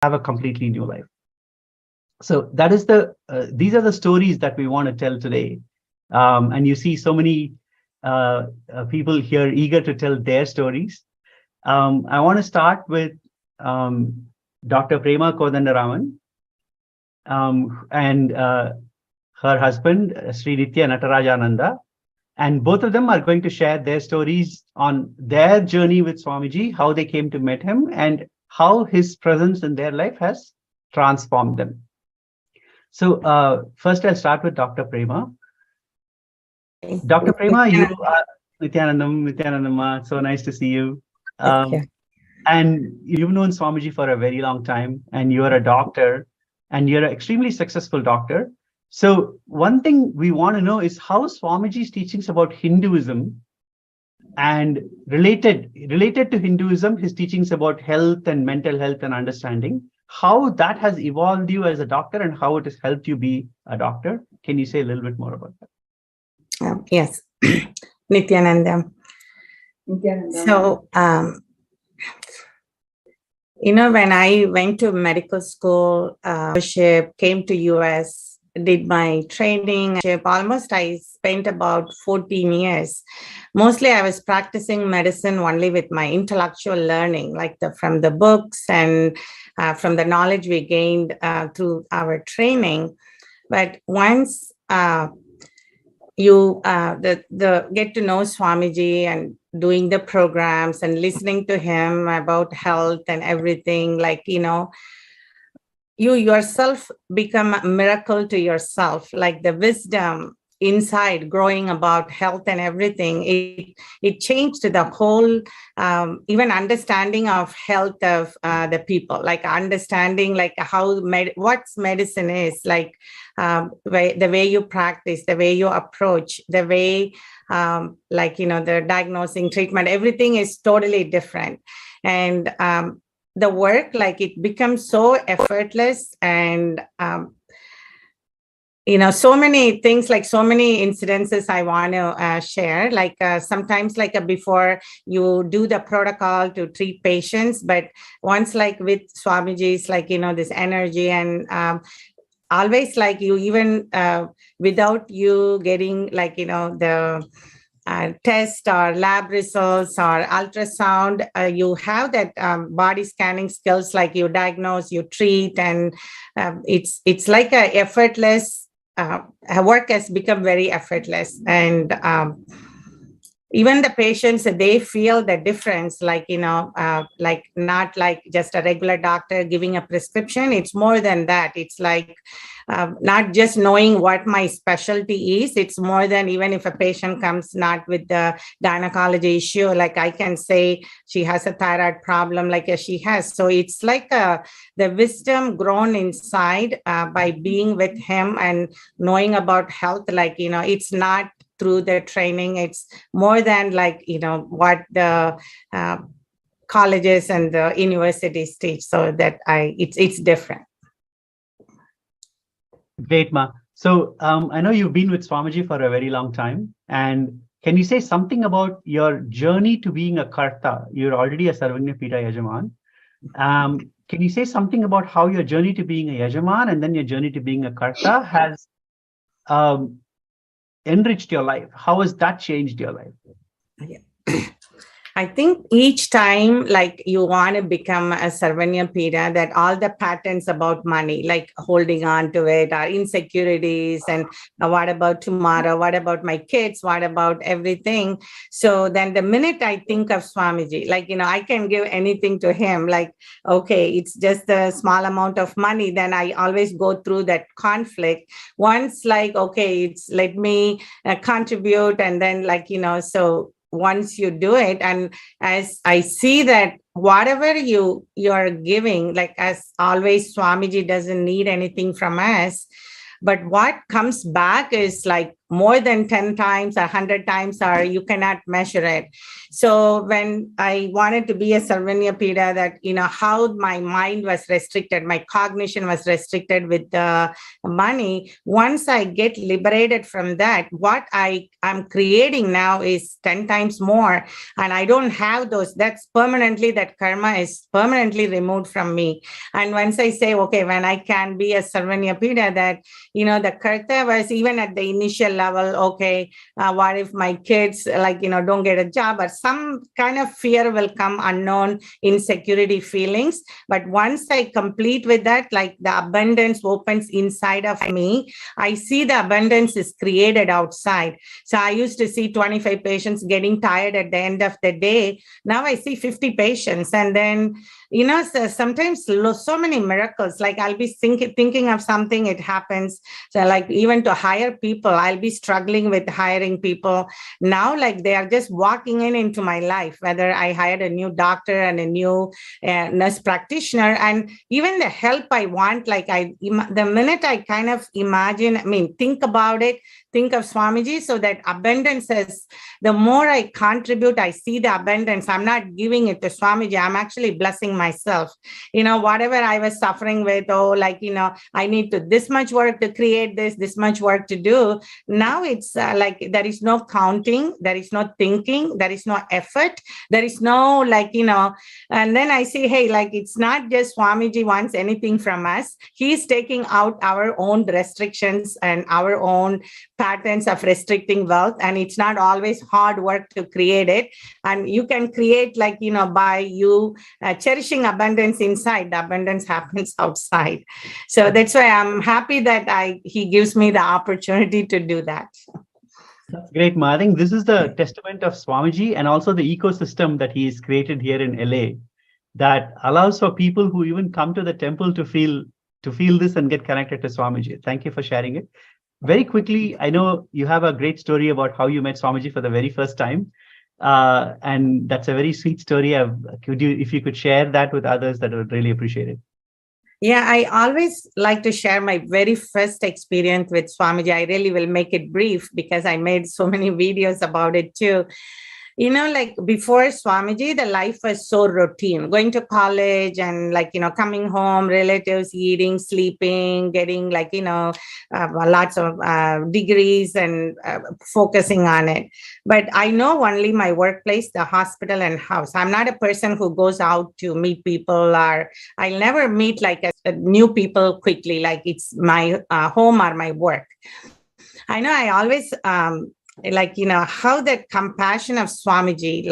have a completely new life. So that is these are the stories that we want to tell today. And you see so many people here eager to tell their stories. I want to start with Dr. Prema Kodandaraman and her husband, Sri Nithya Natarajananda. And both of them are going to share their stories on their journey with Swamiji, how they came to meet him, and how his presence in their life has transformed them. So first I'll start with Dr. Prema. Dr. Prema, you are Nithyanandam, so nice to see you. And you've known Swamiji for a very long time, and you're a doctor, and you're an extremely successful doctor. So one thing we want to know is how Swamiji's teachings about Hinduism and related to Hinduism, his teachings about health and mental health and understanding, how that has evolved you as a doctor and how it has helped you be a doctor. Can you say a little bit more about that? Yes, Nithyananda. So, when I went to medical school, came to US, did my training, almost I spent about 14 years. Mostly I was practicing medicine only with my intellectual learning, like from the books and from the knowledge we gained through our training. But once you get to know Swamiji and doing the programs and listening to him about health and everything, like, you yourself become a miracle to yourself, like the wisdom inside growing about health and everything. It changed the whole, even understanding of health of the people, like understanding like how what medicine is, like the way you practice, the way you approach, the way the diagnosing, treatment, everything is totally different. And the work, like it becomes so effortless, and so many things, like so many incidences I want to share, like sometimes like before you do the protocol to treat patients, but once like with Swamiji's, like this energy, and always like you even without you getting like the test or lab results or ultrasound, you have that body scanning skills, like you diagnose, you treat, and it's like a effortless work has become very effortless. And even the patients, they feel the difference, like like not like just a regular doctor giving a prescription. It's more than that. It's like not just knowing what my specialty is. It's more than, even if a patient comes not with the gynecology issue, like I can say she has a thyroid problem, like she has. So it's like the wisdom grown inside by being with him and knowing about health. Like it's not through the training, it's more than like what the colleges and the universities teach. So that it's different. Great, Ma. So I know you've been with Swamiji for a very long time, and can you say something about your journey to being a Karta? You're already a Sarvagna Pita Yajaman. Can you say something about how your journey to being a Yajaman and then your journey to being a Karta has enriched your life? How has that changed your life? Yeah. I think each time, like you want to become a Sarvanya Pita, that all the patterns about money, like holding on to it, are insecurities, and what about tomorrow? What about my kids? What about everything? So then the minute I think of Swamiji, like, I can give anything to him, like, okay, it's just a small amount of money. Then I always go through that conflict. Once like, okay, it's let me contribute. And then like, so once you do it, and as I see that whatever you're giving, like as always, Swamiji doesn't need anything from us, but what comes back is like more than 10 times or 100 times, or you cannot measure it. So when I wanted to be a Sarvanyapida, that, how my mind was restricted, my cognition was restricted with the money. Once I get liberated from that, what I'm creating now is 10 times more. And I don't have those. That's permanently, that karma is permanently removed from me. And once I say, okay, when I can be a Sarvanyapida, that, the karta was even at the initial level, okay, what if my kids, don't get a job, or some kind of fear will come, unknown insecurity feelings. But once I complete with that, like the abundance opens inside of me, I see the abundance is created outside. So I used to see 25 patients getting tired at the end of the day. Now I see 50 patients. And then, so sometimes so many miracles, like I'll be thinking of something, it happens. So like even to hire people, I'll be struggling with hiring people. Now, like they are just walking into my life, whether I hired a new doctor and a new nurse practitioner, and even the help I want, like the minute I kind of think about it, think of Swamiji, so that abundance is, the more I contribute, I see the abundance. I'm not giving it to Swamiji. I'm actually blessing myself. Whatever I was suffering with, I need to this much work to create this much work to do. Now it's like there is no counting, there is no thinking, there is no effort, there is no and then I say, hey, like it's not just Swamiji wants anything from us. He's taking out our own restrictions and our own patterns of restricting wealth, and it's not always hard work to create it. And you can create by you cherishing abundance inside, the abundance happens outside. So that's why I'm happy that he gives me the opportunity to do that. That's great, Ma. I think this is the testament of Swamiji and also the ecosystem that he has created here in LA that allows for people who even come to the temple to feel this and get connected to Swamiji. Thank you for sharing it. Very quickly, I know you have a great story about how you met Swamiji for the very first time. And that's a very sweet story. If you could share that with others, that I would really appreciate it. Yeah, I always like to share my very first experience with Swamiji. I really will make it brief because I made so many videos about it too. Like before Swamiji, the life was so routine, going to college and coming home, relatives, eating, sleeping, getting lots of degrees and focusing on it. But I know only my workplace, the hospital and house. I'm not a person who goes out to meet people, or I'll never meet a new people quickly, like it's my home or my work. I know I always how that compassion of Swamiji,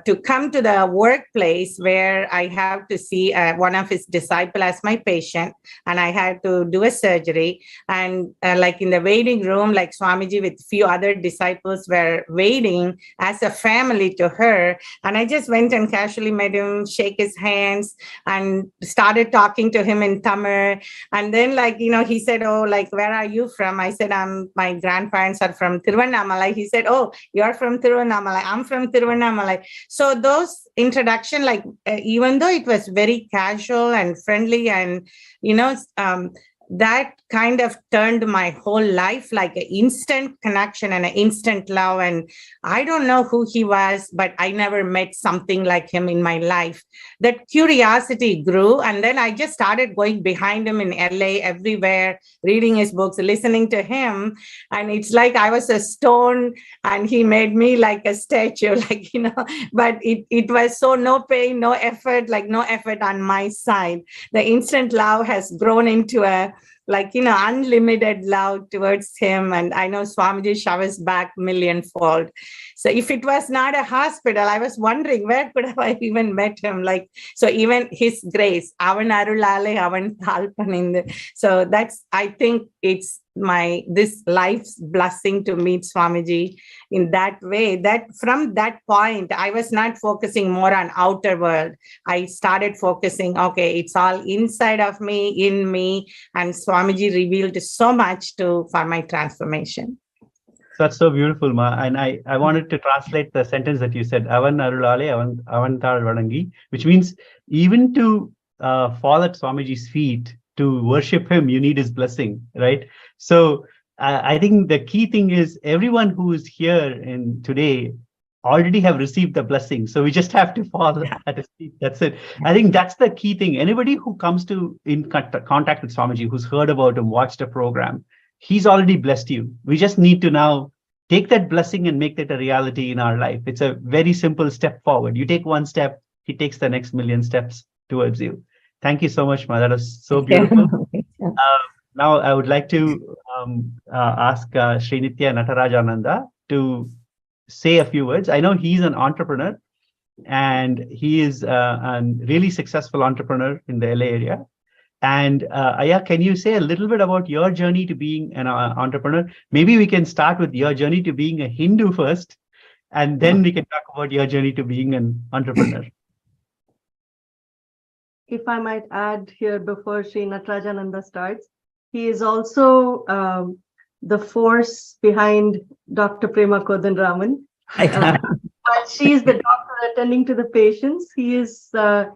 to come to the workplace where I have to see one of his disciples as my patient, and I had to do a surgery. And in the waiting room, Swamiji with few other disciples were waiting as a family to her. And I just went and casually met him, shake his hands, and started talking to him in Tamil. And then he said, oh, where are you from? I said, my grandparents are from Tiruvannamalai. He said, oh, you're from Tiruvannamalai. I'm from Tiruvannamalai. So those introduction, even though it was very casual and friendly, and that kind of turned my whole life like an instant connection and an instant love. And I don't know who he was, but I never met something like him in my life. That curiosity grew. And then I just started going behind him in LA, everywhere, reading his books, listening to him. And it's like I was a stone and he made me like a statue, but it was so no pain, no effort, no effort on my side. The instant love has grown into a unlimited love towards him. And I know Swamiji showers back millionfold. So if it was not a hospital, I was wondering where could I even met him? So even his grace, avan arulale, avan thalpaninde. So that's, I think it's this life's blessing to meet Swamiji in that way, that from that point, I was not focusing more on outer world. I started focusing, okay, it's all inside of me, in me, and Swamiji revealed so much for my transformation. That's so beautiful, Ma. And I wanted to translate the sentence that you said, Avan Arulale, Avantal Vadangi, which means even to fall at Swamiji's feet, to worship him, you need his blessing, right? So I think the key thing is everyone who is here in today already have received the blessing. So we just have to fall Yeah. at his feet. That's it. I think that's the key thing. Anybody who comes to in contact with Swamiji, who's heard about him, watched a program, he's already blessed you. We just need to now take that blessing and make that a reality in our life. It's a very simple step forward. You take one step, he takes the next million steps towards you. Thank you so much, Ma. That was so beautiful. Yeah. Now, I would like to ask Sri Nithya Natarajananda to say a few words. I know he's an entrepreneur and he is a really successful entrepreneur in the LA area. And Aya, can you say a little bit about your journey to being an entrepreneur? Maybe we can start with your journey to being a Hindu first, and then we can talk about your journey to being an entrepreneur. If I might add here before Sri Natarajananda starts, he is also the force behind Dr. Prema Kodanraman. While she is the doctor attending to the patients, he is the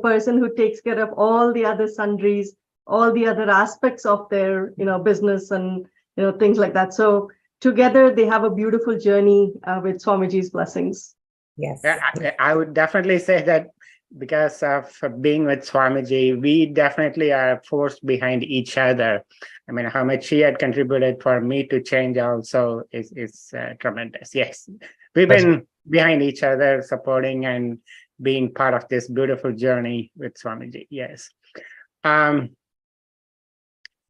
person who takes care of all the other sundries, all the other aspects of their business and things like that. So together they have a beautiful journey with Swamiji's blessings. Yes. I would definitely say that because of being with Swamiji, we definitely are a force behind each other. I mean, how much she had contributed for me to change also is tremendous. Yes, we've been behind each other, supporting and being part of this beautiful journey with Swamiji. Yes.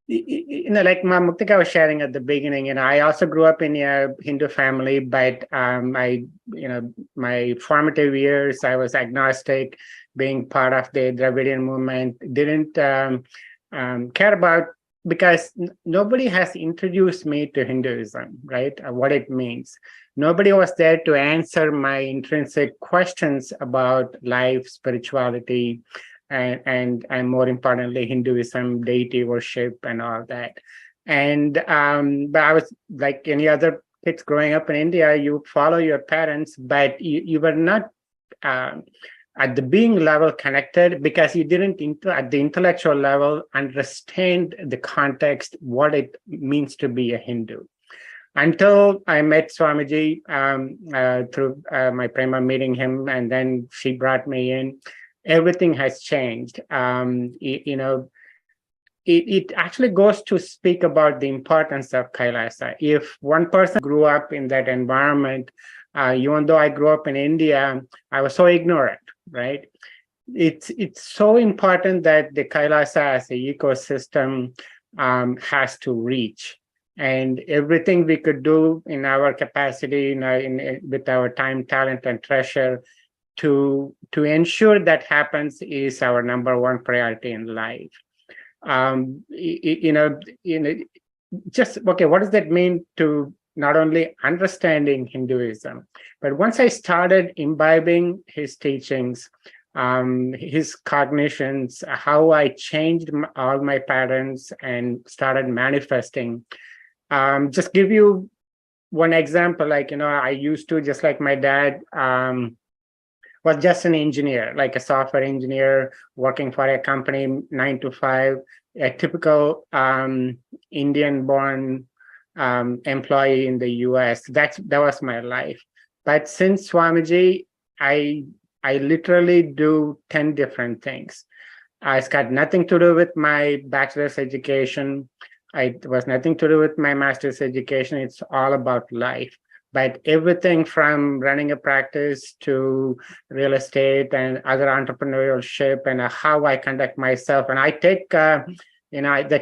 Like Muktika was sharing at the beginning, I also grew up in a Hindu family, but my formative years, I was agnostic, being part of the Dravidian movement, didn't care about, because nobody has introduced me to Hinduism, right? What it means. Nobody was there to answer my intrinsic questions about life, spirituality, and more importantly, Hinduism, deity worship, and all that. And but I was like any other kids growing up in India. You follow your parents, but you were not at the being level connected, because you didn't at the intellectual level understand the context, what it means to be a Hindu. Until I met Swamiji through my Prema meeting him, and then she brought me in. Everything has changed. It actually goes to speak about the importance of Kailasa. If one person grew up in that environment, even though I grew up in India, I was so ignorant, right? It's so important that the Kailasa as an ecosystem has to reach. And everything we could do in our capacity, with our time, talent, and treasure, to ensure that happens is our number one priority in life. Just okay, what does that mean to not only understanding Hinduism, but once I started imbibing his teachings, his cognitions, how I changed all my patterns and started manifesting. Just give you one example, I used to, just like my dad, was just an engineer, like a software engineer working for a company 9 to 5, a typical Indian-born employee in the US. That was my life. But since Swamiji, I literally do 10 different things. It's got nothing to do with my bachelor's education. It was nothing to do with my master's education. It's all about life. But everything from running a practice to real estate and other entrepreneurship, and how I conduct myself. And I take, there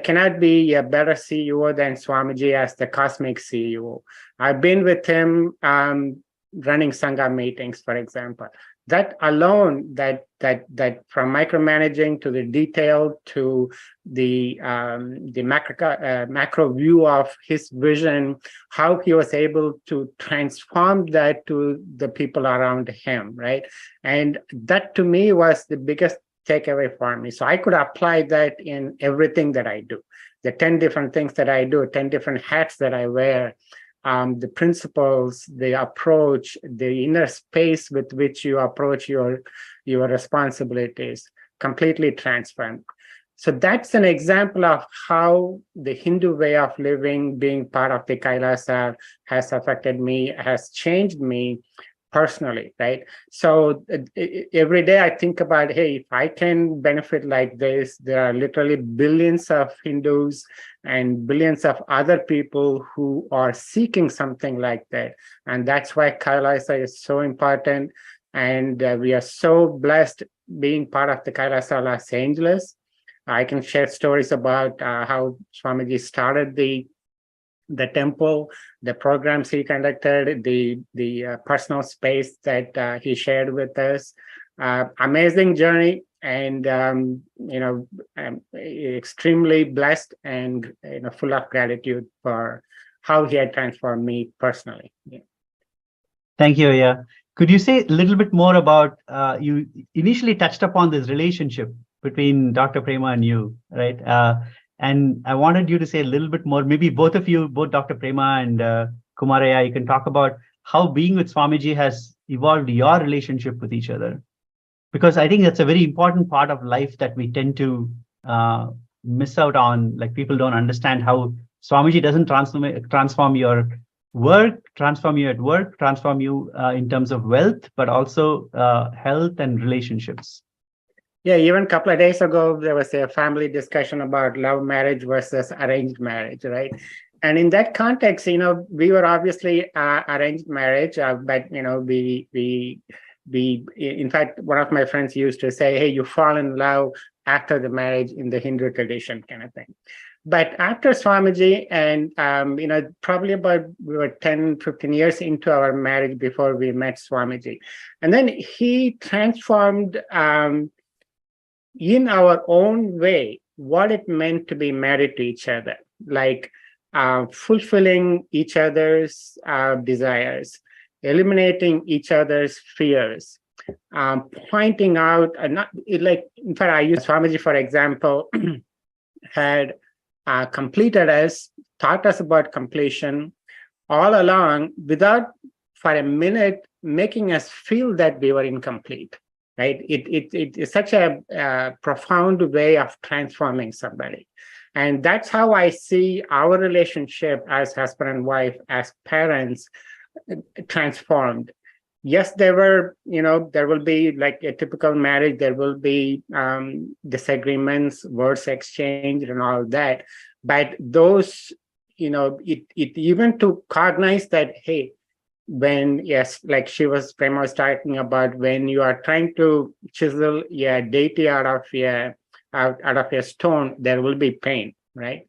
cannot be a better CEO than Swamiji as the cosmic CEO. I've been with him running Sangha meetings, for example. That alone, that from micromanaging to the detail to the macro view of his vision, how he was able to transform that to the people around him, right? And that to me was the biggest takeaway for me. So I could apply that in everything that I do. The 10 different things that I do, 10 different hats that I wear, the principles, the approach, the inner space with which you approach your responsibilities, completely transformed. So that's an example of how the Hindu way of living, being part of the Kailasa, has affected me, has changed me personally, right? So every day I think about, hey, if I can benefit like this, there are literally billions of Hindus and billions of other people who are seeking something like that. And that's why Kailasa is so important. And we are so blessed being part of the Kailasa Los Angeles. I can share stories about how Swamiji started the temple, the programs he conducted, the personal space that he shared with us. Amazing journey, and I'm extremely blessed and full of gratitude for how he had transformed me personally. Yeah. Thank you, Aya. Could you say a little bit more about, you initially touched upon this relationship between Dr. Prema and you, right? And I wanted you to say a little bit more, maybe both of you, both Dr. Prema and Kumaraya, you can talk about how being with Swamiji has evolved your relationship with each other. Because I think that's a very important part of life that we tend to miss out on. Like, people don't understand how Swamiji doesn't transform your work, transform you at work, transform you in terms of wealth, but also health and relationships. Yeah, even a couple of days ago, there was a family discussion about love marriage versus arranged marriage, right? And in that context, we were obviously arranged marriage, but we in fact, one of my friends used to say, hey, you fall in love after the marriage in the Hindu tradition kind of thing. But after Swamiji, and probably we were 10, 15 years into our marriage before we met Swamiji. And then he transformed in our own way what it meant to be married to each other, like fulfilling each other's desires, eliminating each other's fears, pointing out, in fact, I use Swamiji, for example, had completed us, taught us about completion all along without for a minute making us feel that we were incomplete. Right? It is such a profound way of transforming somebody. And that's how I see our relationship as husband and wife, as parents, transformed. Yes, there will be like a typical marriage, there will be disagreements, words exchanged and all that. But those, it even to cognize that, hey, when, yes, like Prema was talking about, when you are trying to chisel a deity out of a stone, there will be pain, right?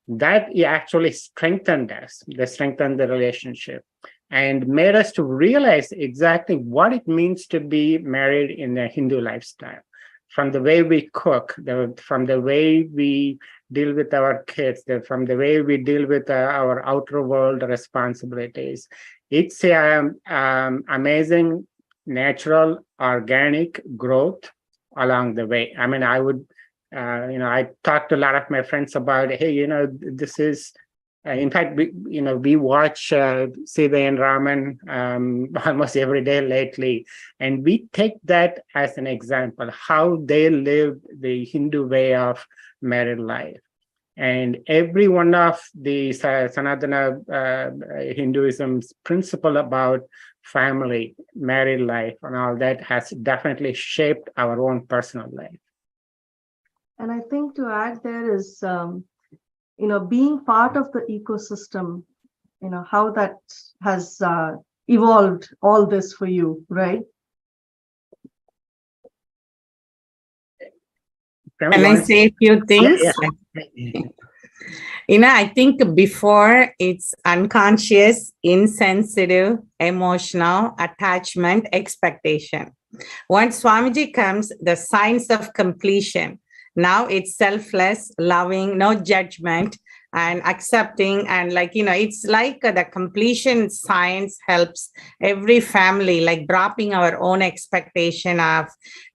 That actually strengthened us, they strengthened the relationship and made us to realize exactly what it means to be married in a Hindu lifestyle. From the way we cook, from the way we deal with our kids, from the way we deal with our outer world responsibilities. It's amazing, natural, organic growth along the way. I mean, I would, I talked to a lot of my friends about, hey, this is, in fact, we watch Sita and Raman almost every day lately, and we take that as an example, how they live the Hindu way of married life. And every one of the Sanatana Hinduism's principle about family, married life, and all that has definitely shaped our own personal life. And I think to add there is, being part of the ecosystem, how that has evolved all this for you, right? Can I say a few things? Yeah. I think before it's unconscious, insensitive, emotional, attachment, expectation. Once Swamiji comes, the signs of completion. Now it's selfless, loving, no judgment, and accepting. And it's like the completion science helps every family, like dropping our own expectation of,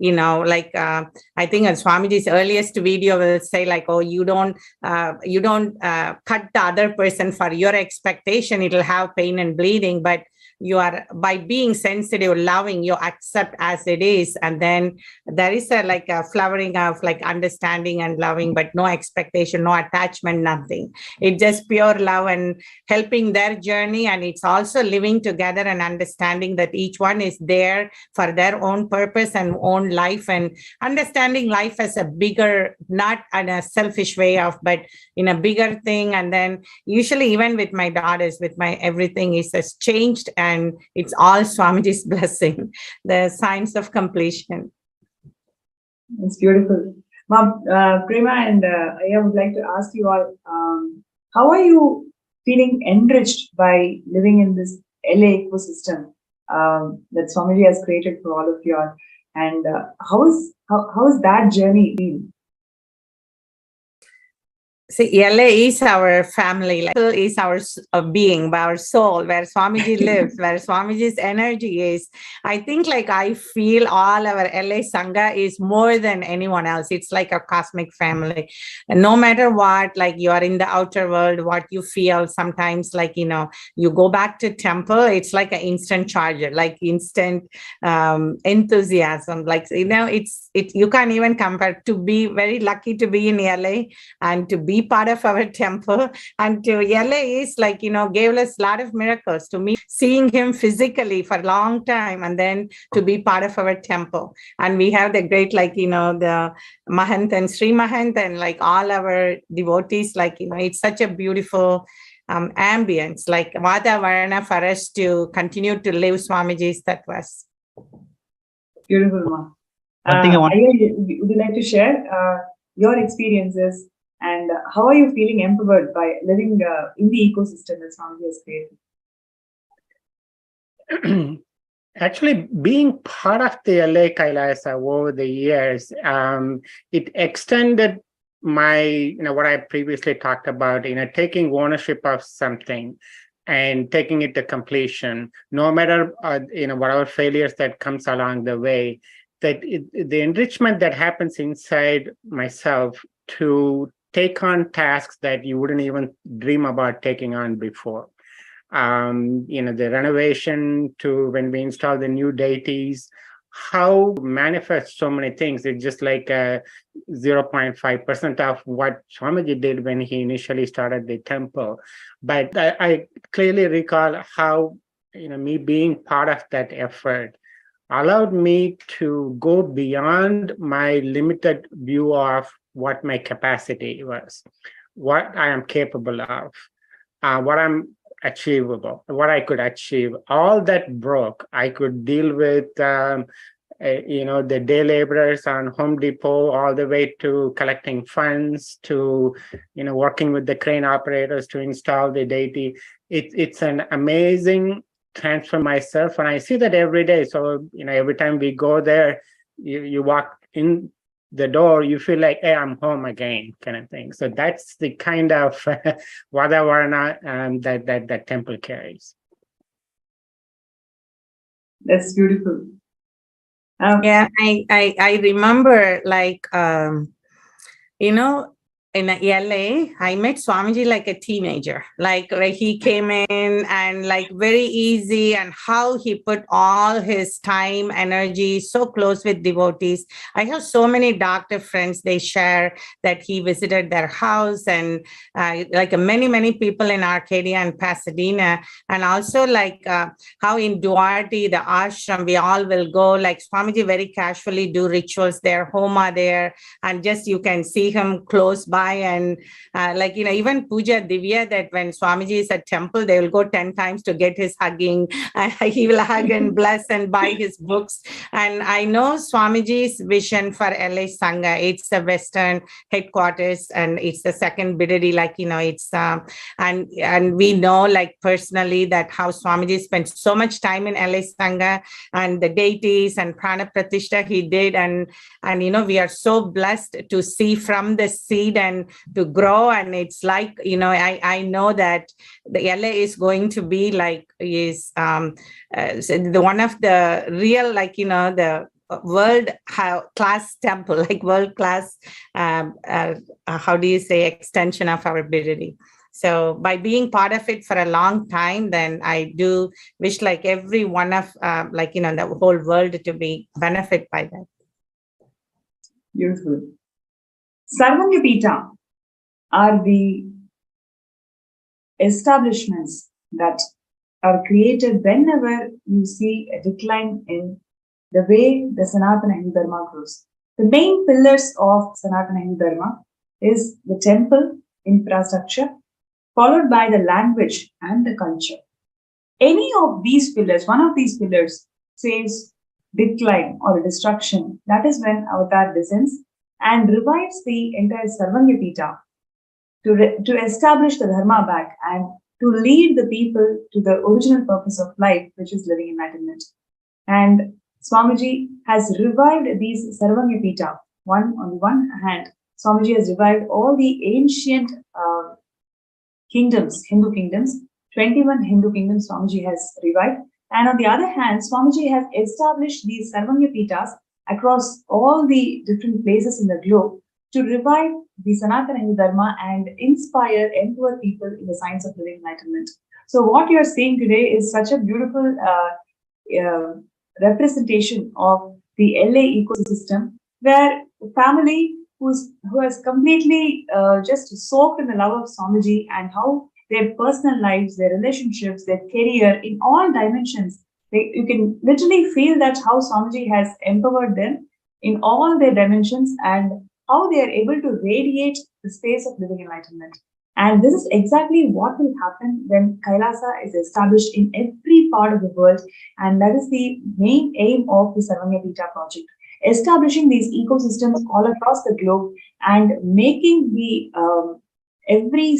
I think Swamiji's earliest video will say oh, you don't cut the other person for your expectation. It'll have pain and bleeding. But you are, by being sensitive, loving, you accept as it is. And then there is a like a flowering of like understanding and loving, but no expectation, no attachment, nothing. It's just pure love and helping their journey. And it's also living together and understanding that each one is there for their own purpose and own life, and understanding life as a bigger, not in a selfish way of, but in a bigger thing. And then usually even with my daughters, with my everything is has changed, and it's all Swamiji's blessing, the signs of completion. It's beautiful. Mom, Prema and I would like to ask you all, how are you feeling enriched by living in this LA ecosystem that Swamiji has created for all of you all? And how is that journey been? See, LA is our family, like, is our being, our soul, where Swamiji lives, where Swamiji's energy is. I think like I feel all our LA Sangha is more than anyone else. It's like a cosmic family. And no matter what, like you are in the outer world, what you feel sometimes, like, you know, you go back to temple, it's like an instant charger, like instant enthusiasm. Like, you know, you can't even compare. To be very lucky to be in LA and to be part of our temple, and to LA is like, you know, gave us a lot of miracles. To me, seeing him physically for a long time, and then to be part of our temple. And we have the great, like, you know, the Mahant and Sri Mahant and like all our devotees, like, you know, it's such a beautiful ambience, like Vatavarana for us to continue to live Swamiji's tattvas. Beautiful, Mom. One thing I want. Would you like to share your experiences? And how are you feeling empowered by living in the ecosystem that Swamiji has created? Actually, being part of the LA Kailasa over the years, it extended my, you know, what I previously talked about, you know, taking ownership of something and taking it to completion, no matter, you know, whatever failures that comes along the way, that the enrichment that happens inside myself to take on tasks that you wouldn't even dream about taking on before. You know, the renovation to when we install the new deities, how manifest so many things. It's just like 0.5% of what Swamiji did when he initially started the temple. But I clearly recall how, you know, me being part of that effort allowed me to go beyond my limited view of what my capacity was, what I am capable of, what I'm achievable, what I could achieve. All that broke. I could deal with, you know, the day laborers on Home Depot, all the way to collecting funds, to, you know, working with the crane operators to install the deity. It's an amazing transform myself, and I see that every day. So, you know, every time we go there, you walk in the door, you feel like, hey, I'm home again, kind of thing. So that's the kind of Vadavarana that temple carries. That's beautiful. Yeah, I remember, like, you know, in LA, I met Swamiji like a teenager. Like he came in and like very easy, and how he put all his time, energy so close with devotees. I have so many doctor friends, they share that he visited their house, and like many people in Arcadia and Pasadena. And also like how in Duarte, the ashram, we all will go, like Swamiji very casually do rituals there, homa there, and just you can see him close by. And like, you know, even Puja Divya, that when Swamiji is at temple, they will go 10 times to get his hugging. He will hug and bless and buy his books. And I know Swamiji's vision for LA Sangha, it's the Western headquarters, and it's the second Bidadi, like, you know, it's, and we know like personally that how Swamiji spent so much time in LA Sangha and the deities and Prana Pratishtha he did. And, you know, we are so blessed to see from the seed and to grow. And it's like, you know, I know that the LA is going to be like, is the one of the real, like, you know, the world class temple, like world class, how do you say, extension of our Bidadi. So by being part of it for a long time, then I do wish like every one of the whole world to be benefit by that. Beautiful. Sarvanyapita are the establishments that are created whenever you see a decline in the way the Sanatana Hindu Dharma grows. The main pillars of Sanatana Hindu Dharma is the temple infrastructure, followed by the language and the culture. Any of these pillars, one of these pillars says decline or destruction, that is when Avatar descends and revives the entire Sarvanyapita to establish the Dharma back and to lead the people to the original purpose of life, which is living enlightenment. And Swamiji has revived these Sarvanyapita. On the one hand, Swamiji has revived all the ancient kingdoms, Hindu kingdoms, 21 Hindu kingdoms Swamiji has revived. And on the other hand, Swamiji has established these Sarvanyapitas across all the different places in the globe to revive the Sanatana Hindu Dharma and inspire, empower people in the science of living enlightenment. So what you're seeing today is such a beautiful representation of the LA ecosystem, where a family who has completely just soaked in the love of Swamiji and how their personal lives, their relationships, their career, in all dimensions, you can literally feel that how Swamiji has empowered them in all their dimensions and how they are able to radiate the space of living enlightenment. And this is exactly what will happen when Kailasa is established in every part of the world. And that is the main aim of the Sarvanyapita project. Establishing these ecosystems all across the globe and making the every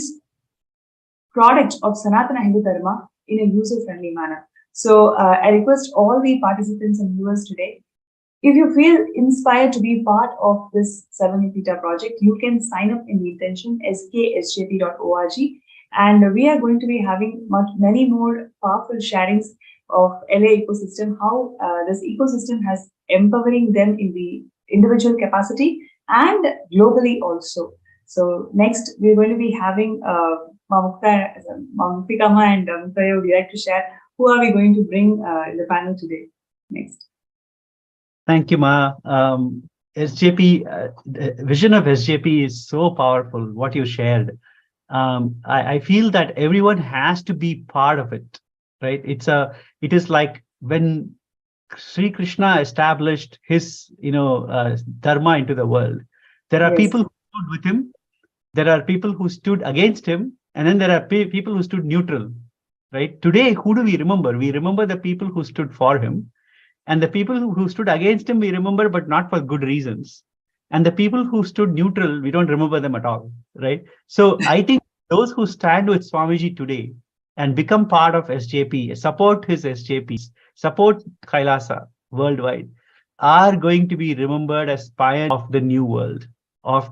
product of Sanatana Hindu Dharma in a user-friendly manner. So I request all the participants and viewers today, if you feel inspired to be part of this Sarvanyapita project, you can sign up in the intention sksjp.org, and we are going to be having many more powerful sharings of LA ecosystem, how this ecosystem has empowering them in the individual capacity and globally also. So next, we're going to be having Mamukta and Mukta, would you like to share who are we going to bring in the panel today? Next. Thank you, Ma. SJP, vision of SJP is so powerful, what you shared. I feel that everyone has to be part of it, right? It is like when Sri Krishna established his, dharma into the world. There are people who stood with him. There are people who stood against him. And then there are people who stood neutral, right? Today, who do we remember? We remember the people who stood for him. And the people who stood against him, we remember, but not for good reasons. And the people who stood neutral, we don't remember them at all, right? So I think those who stand with Swamiji today and become part of SJP, support his SJPs, support Kailasa worldwide, are going to be remembered as pioneers of the new world, of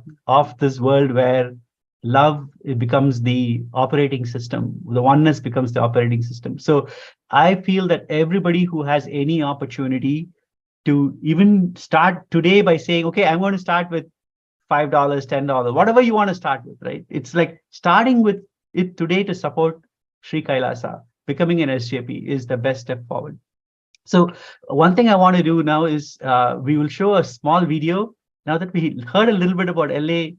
this world where love, it becomes the operating system. The oneness becomes the operating system. So I feel that everybody who has any opportunity to even start today by saying, okay, I'm going to start with $5, $10, whatever you want to start with, right? It's like starting with it today to support Sri Kailasa, becoming an SJP is the best step forward. So one thing I want to do now is we will show a small video. Now that we heard a little bit about LA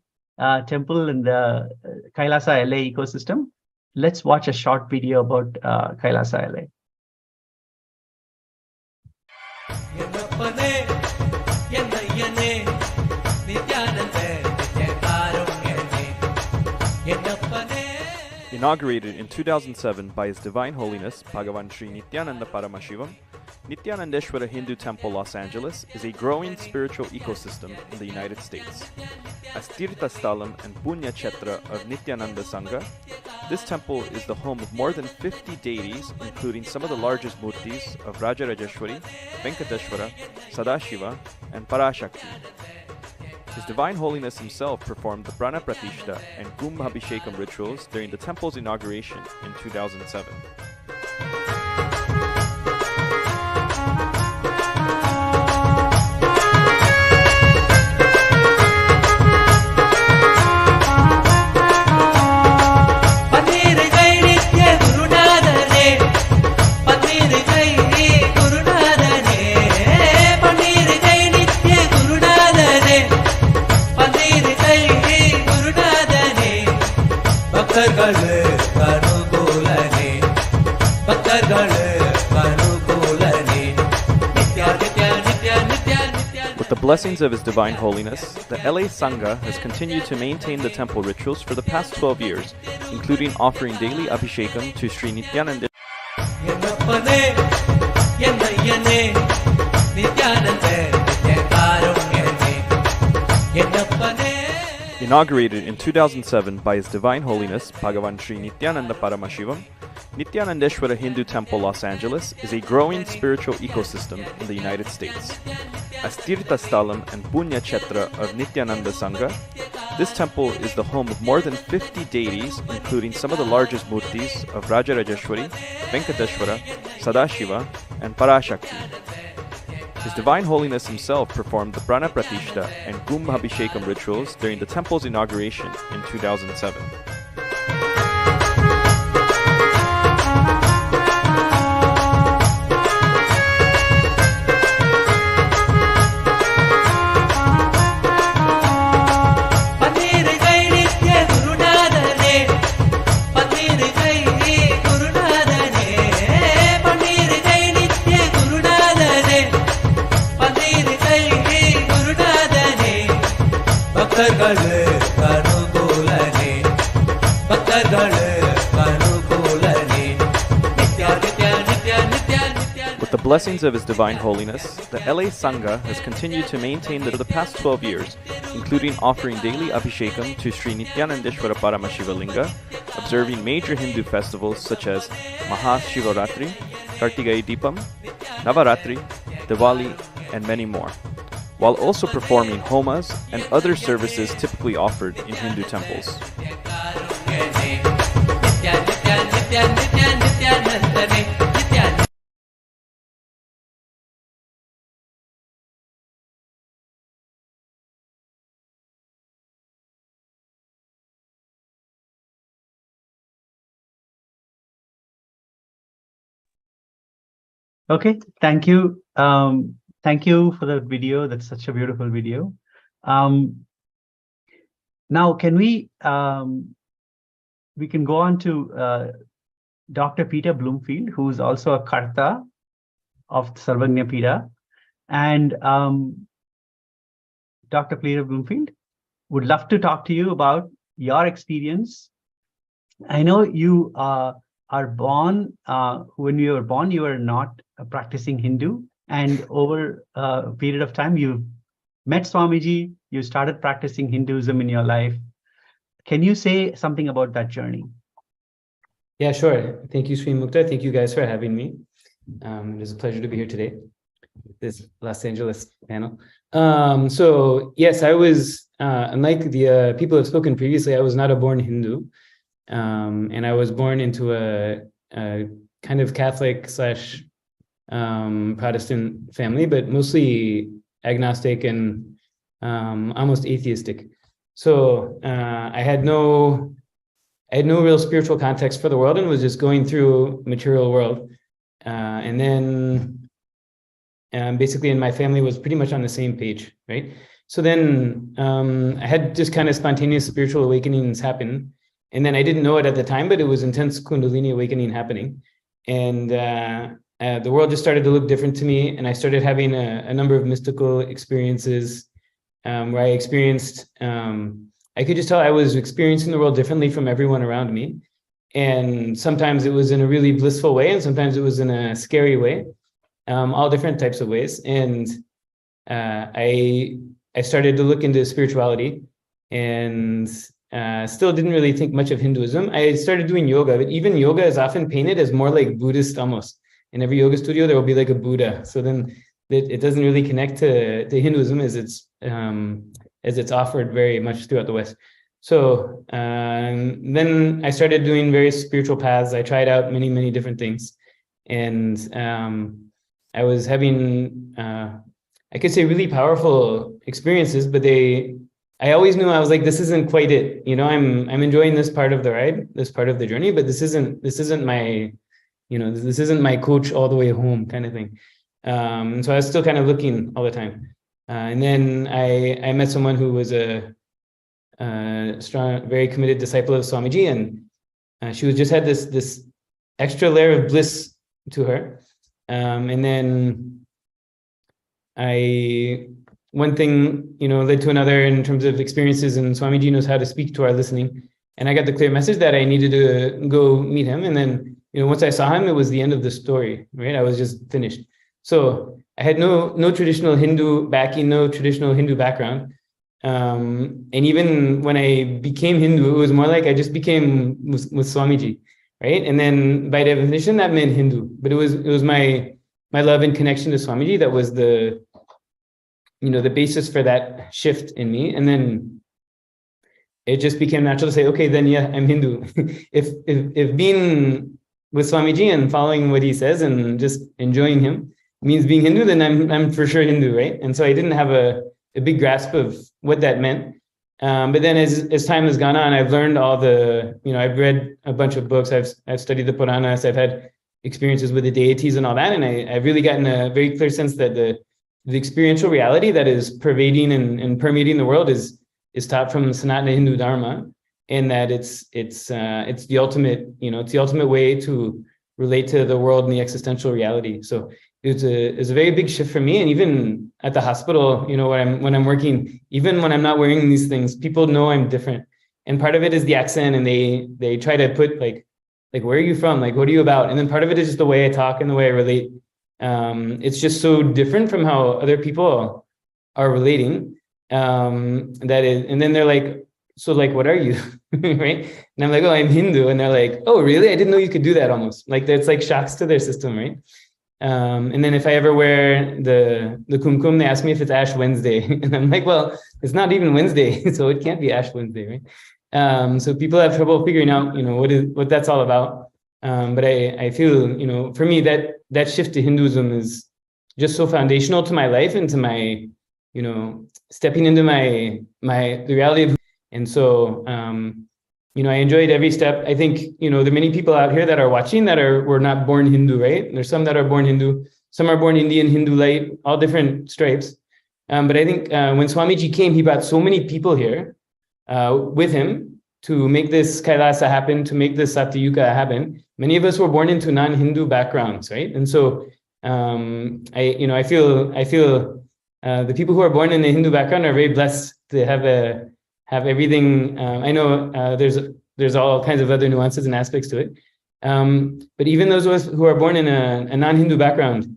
temple and the Kailasa LA ecosystem, let's watch a short video about Kailasa LA. Inaugurated in 2007 by His Divine Holiness Bhagavan Sri Nithyananda Paramashivam, Nithyanandeshwara Hindu Temple Los Angeles is a growing spiritual ecosystem in the United States. As Tirtha Sthalam and Punya Kshetra of Nithyananda Sangha, this temple is the home of more than 50 deities, including some of the largest murtis of Rajarajeshwari, Venkateshwara, Sadashiva, and Parashakti. His Divine Holiness himself performed the Prana Pratishta and Kumbhabhishekam rituals during the temple's inauguration in 2007. With the blessings of His Divine Holiness, the LA Sangha has continued to maintain the temple rituals for the past 12 years, including offering daily Abhishekam to Sri Nithyananda. Inaugurated in 2007 by His Divine Holiness Bhagavan Sri Nithyananda Paramashivam, Nithyanandeshwara Hindu Temple, Los Angeles is a growing spiritual ecosystem in the United States. As Tirtha Sthalam and Punya Kshetra of Nithyananda Sangha, this temple is the home of more than 50 deities, including some of the largest murtis of Rajarajeshwari, Venkateshwara, Sadashiva, and Parashakti. His Divine Holiness himself performed the Prana Pratishta and Kumbhabhishekam rituals during the temple's inauguration in 2007. With the blessings of His Divine Holiness, the LA Sangha has continued to maintain the past 12 years, including offering daily Abhishekam to Sri Nithyanandeshwara Paramashiva Linga, observing major Hindu festivals such as Mahashivaratri, Kartigai Deepam, Navaratri, Diwali, and many more, while also performing homas and other services typically offered in Hindu temples. Okay, thank you. Thank you for the video. That's such a beautiful video. Now, can we can go on to Dr. Peter Bloomfield, who is also a Karta of Sarvagnya Pida. And Dr. Peter Bloomfield would love to talk to you about your experience. I know you are born, when you were born, you were not a practicing Hindu. And over a period of time, you met Swamiji, you started practicing Hinduism in your life. Can you say something about that journey? Yeah, sure. Thank you, Sri Mukta. Thank you guys for having me. It is a pleasure to be here today, this Los Angeles panel. So yes, I was, unlike the people who have spoken previously, I was not a born Hindu. And I was born into a kind of Catholic / Protestant family, but mostly agnostic and almost atheistic. So I had no real spiritual context for the world and was just going through material world. And then basically in my family was pretty much on the same page, right? So then I had just kind of spontaneous spiritual awakenings happen. And then I didn't know it at the time, but it was intense Kundalini awakening happening. And the world just started to look different to me. And I started having a number of mystical experiences where I experienced, I could just tell I was experiencing the world differently from everyone around me. And sometimes it was in a really blissful way, and sometimes it was in a scary way, all different types of ways. And I started to look into spirituality and still didn't really think much of Hinduism. I started doing yoga, but even yoga is often painted as more like Buddhist almost. In every yoga studio, there will be like a Buddha. So then it doesn't really connect to Hinduism as it's offered very much throughout the West. So then I started doing various spiritual paths. I tried out many, many different things. And I was having, I could say really powerful experiences, but I always knew, I was like, this isn't quite it. You know, I'm enjoying this part of the ride, this part of the journey, but this isn't my, you know, this isn't my coach all the way home kind of thing. So I was still kind of looking all the time. And then I met someone who was a strong, very committed disciple of Swamiji, and she was just had this extra layer of bliss to her. And then one thing, led to another in terms of experiences, and Swamiji knows how to speak to our listening. And I got the clear message that I needed to go meet him. And then, once I saw him, it was the end of the story, right? I was just finished. So I had no traditional Hindu backing, no traditional Hindu background. And even when I became Hindu, it was more like I just became with Swamiji, right? And then by definition, that meant Hindu. But it was my love and connection to Swamiji that was the basis for that shift in me. And then it just became natural to say, okay, then yeah, I'm Hindu. if being with Swamiji and following what he says and just enjoying him means being Hindu, then I'm for sure Hindu, right? And so I didn't have a big grasp of what that meant. But then as time has gone on, I've learned all I've read a bunch of books, I've studied the Puranas, I've had experiences with the deities and all that, and I've really gotten a very clear sense that the experiential reality that is pervading and permeating the world is taught from Sanatana Hindu Dharma, and that it's the ultimate, it's the ultimate way to relate to the world and the existential reality. So it was a very big shift for me. And even at the hospital, when I'm working, even when I'm not wearing these things, people know I'm different. And part of it is the accent, and they try to put like where are you from? Like, what are you about? And then part of it is just the way I talk and the way I relate. It's just so different from how other people are relating. And then they're like, so like, what are you? Right? And I'm like, oh, I'm Hindu. And they're like, oh, really? I didn't know you could do that almost. Like, that's like shocks to their system, right? And then if I ever wear the kumkum, they ask me if it's Ash Wednesday. And I'm like, well, it's not even Wednesday, so it can't be Ash Wednesday, right? So people have trouble figuring out, what that's all about. But I feel, for me, that shift to Hinduism is just so foundational to my life and to my, stepping into the reality of. And so, I enjoyed every step. I think, there are many people out here that are watching that were not born Hindu, right? There's some that are born Hindu, some are born Indian, Hindu light, all different stripes. But I think when Swamiji came, he brought so many people here with him to make this Kailasa happen, to make this Satyuga happen. Many of us were born into non-Hindu backgrounds, right? And so I feel the people who are born in a Hindu background are very blessed to have everything. I know there's all kinds of other nuances and aspects to it. But even those of us who are born in a non-Hindu background,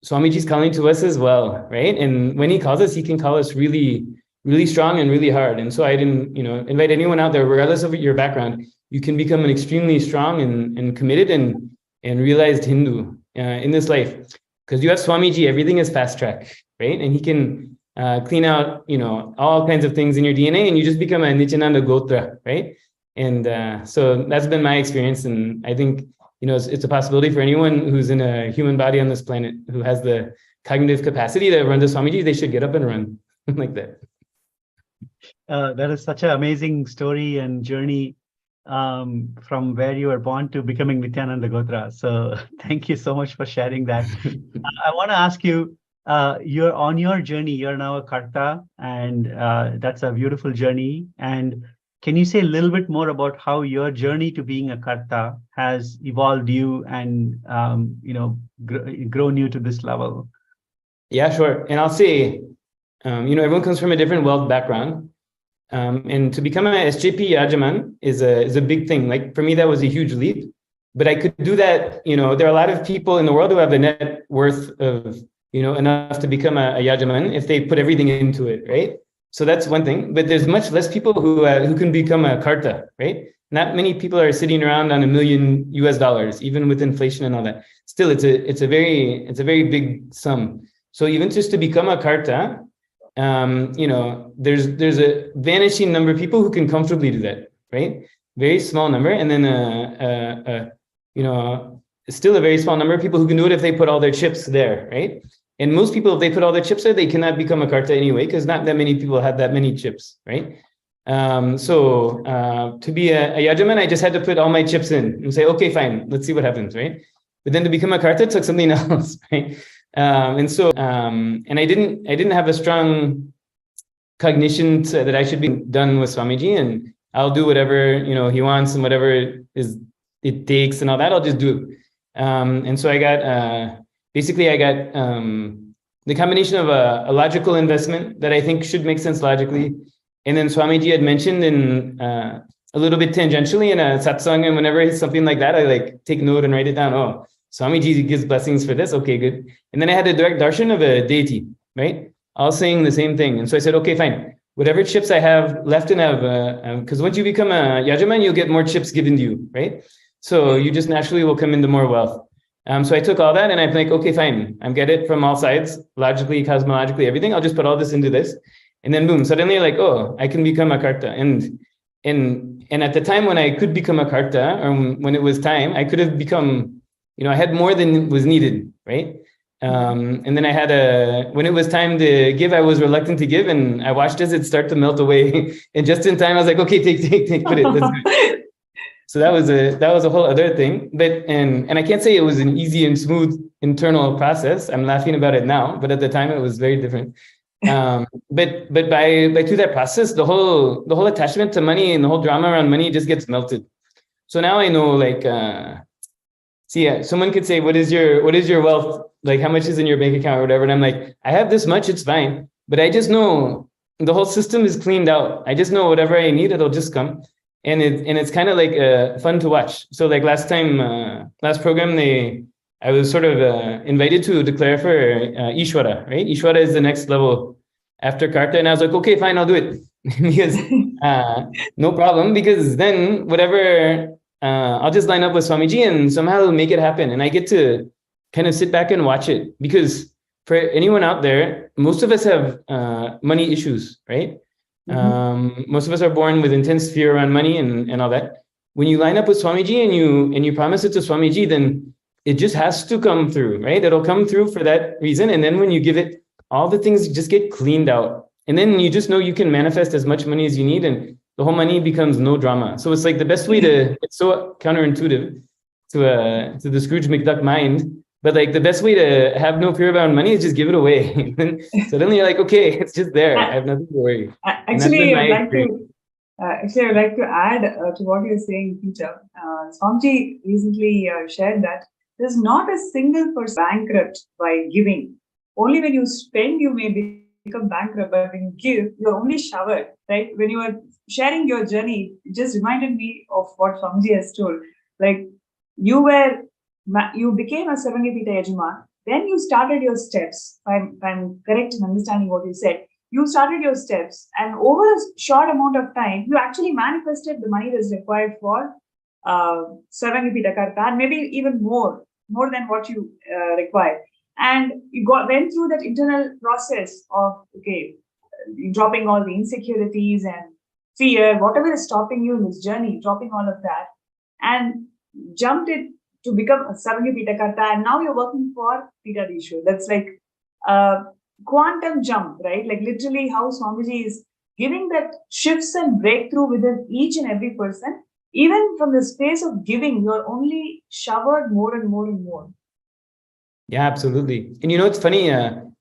Swamiji's calling to us as well, right? And when he calls us, he can call us really, really strong and really hard. And so I didn't, invite anyone out there, regardless of your background, you can become an extremely strong and committed and realized Hindu in this life. Because you have Swamiji, everything is fast track, right? And he can clean out, all kinds of things in your DNA, and you just become a Nithyananda Gotra, right? And so that's been my experience. And I think, it's a possibility for anyone who's in a human body on this planet who has the cognitive capacity to run to Swamiji, they should get up and run like that. That is such an amazing story and journey from where you were born to becoming Nithyananda Gotra. So thank you so much for sharing that. I want to ask you, you're on your journey, you're now a Karta, and that's a beautiful journey. And can you say a little bit more about how your journey to being a Karta has evolved you and, grown you to this level? Yeah, sure. And I'll say, everyone comes from a different wealth background. And to become a SJP Yajaman is a big thing. Like for me, that was a huge leap, but I could do that. There are a lot of people in the world who have a net worth of, enough to become a Yajaman if they put everything into it, right? So that's one thing, but there's much less people who can become a Karta, right? Not many people are sitting around on $1 million US, even with inflation and all that. Still, it's a very big sum. So even just to become a Karta, there's a vanishing number of people who can comfortably do that, right? Very small number, and then still a very small number of people who can do it if they put all their chips there, right? And most people, if they put all their chips there, they cannot become a Karta anyway, because not that many people have that many chips, right? So to be a Yajaman, I just had to put all my chips in and say, okay, fine, let's see what happens, right? But then to become a Karta, it took something else, right? And I didn't have a strong cognition that I should be done with Swamiji. And I'll do whatever, he wants and whatever it takes and all that, I'll just do it. And so I got, basically I got the combination of a logical investment that I think should make sense logically. And then Swamiji had mentioned in a little bit tangentially in a satsang, and whenever it's something like that, I like take note and write it down. Oh, Swamiji gives blessings for this. Okay, good. And then I had a direct darshan of a deity, right? All saying the same thing. And so I said, okay, fine. Whatever chips I have left and have, because once you become a yajaman, you'll get more chips given to you, right? So you just naturally will come into more wealth. So I took all that and I'm like, okay, fine. I'm get it from all sides, logically, cosmologically, everything. I'll just put all this into this. And then boom, suddenly like, oh, I can become a karta. And at the time when I could become a karta, or when it was time, I could have become, I had more than was needed, right? And then I had when it was time to give, I was reluctant to give, and I watched as it start to melt away. And just in time, I was like, okay, take, put it. That's good. So that was a whole other thing. But and I can't say it was an easy and smooth internal process. I'm laughing about it now, but at the time it was very different. But by through that process, the whole attachment to money and the whole drama around money just gets melted. So now I know, like, someone could say, what is your wealth? Like, how much is in your bank account or whatever? And I'm like, I have this much, it's fine. But I just know the whole system is cleaned out. I just know whatever I need, it'll just come. And it's kind of like fun to watch. So like last program, I was sort of invited to declare for Ishvara, right? Ishvara is the next level after Karta. And I was like, okay, fine, I'll do it. Because no problem, because then whatever, I'll just line up with Swamiji and somehow make it happen. And I get to kind of sit back and watch it. Because for anyone out there, most of us have money issues, right? Mm-hmm. Most of us are born with intense fear around money and all that. When you line up with Swamiji and you promise it to Swamiji, then it just has to come through, right? It'll come through for that reason. And then when you give it, all the things just get cleaned out. And then you just know you can manifest as much money as you need, and the whole money becomes no drama. So it's like the best way it's so counterintuitive to the Scrooge McDuck mind, but like the best way to have no fear about money is just give it away. And suddenly you're like, okay, it's just there. I have nothing to worry. Actually, I'd like to add to what you're saying, Peter. Swamiji recently shared that there's not a single person bankrupt by giving. Only when you spend, you may become bankrupt, but when you give, you're only showered, right? When you were sharing your journey, it just reminded me of what Swamiji has told. Like, you became a Sarvangapita Yajaman, then you started your steps. If I'm correct in understanding what you said, you started your steps, and over a short amount of time, you actually manifested the money that's required for Sarvangapita Karta, and maybe even more than what you required. And you went through that internal process of, dropping all the insecurities and fear, whatever is stopping you in this journey, dropping all of that, and jumped it to become a Sarvangapita Karta, and now you're working for Pitadishwar. That's like a quantum jump, right? Like literally how Swamiji is giving that shifts and breakthrough within each and every person. Even from the space of giving, you're only showered more and more and more. Yeah, absolutely. And it's funny,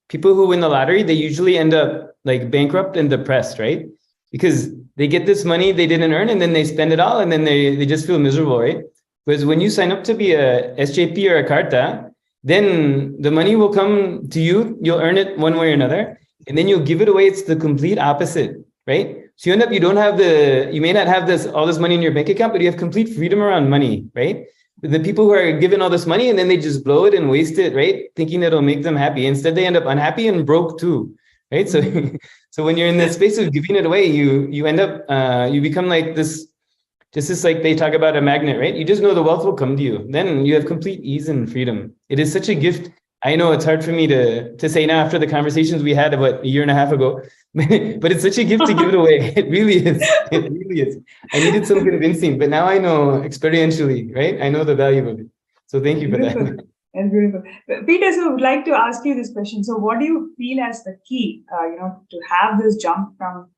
people who win the lottery, they usually end up like bankrupt and depressed, right? Because they get this money they didn't earn, and then they spend it all, and then they just feel miserable, right? Whereas when you sign up to be a SJP or a Karta, then the money will come to you, you'll earn it one way or another, and then you'll give it away. It's the complete opposite, right? So you end up, you may not have all this money in your bank account, but you have complete freedom around money, right? The people who are given all this money and then they just blow it and waste it, right? Thinking it'll make them happy. Instead, they end up unhappy and broke too, right? So, so when you're in the space of giving it away, you end up, you become like this, just as like they talk about a magnet, right? You just know the wealth will come to you. Then you have complete ease and freedom. It is such a gift. I know it's hard for me to say now after the conversations we had about a year and a half ago, but it's such a gift to give it away. It really is. It really is. I needed some convincing, but now I know experientially, right? I know the value of it. So thank you for that. That's beautiful. Peter, so I would like to ask you this question. So what do you feel as the key, to have this jump from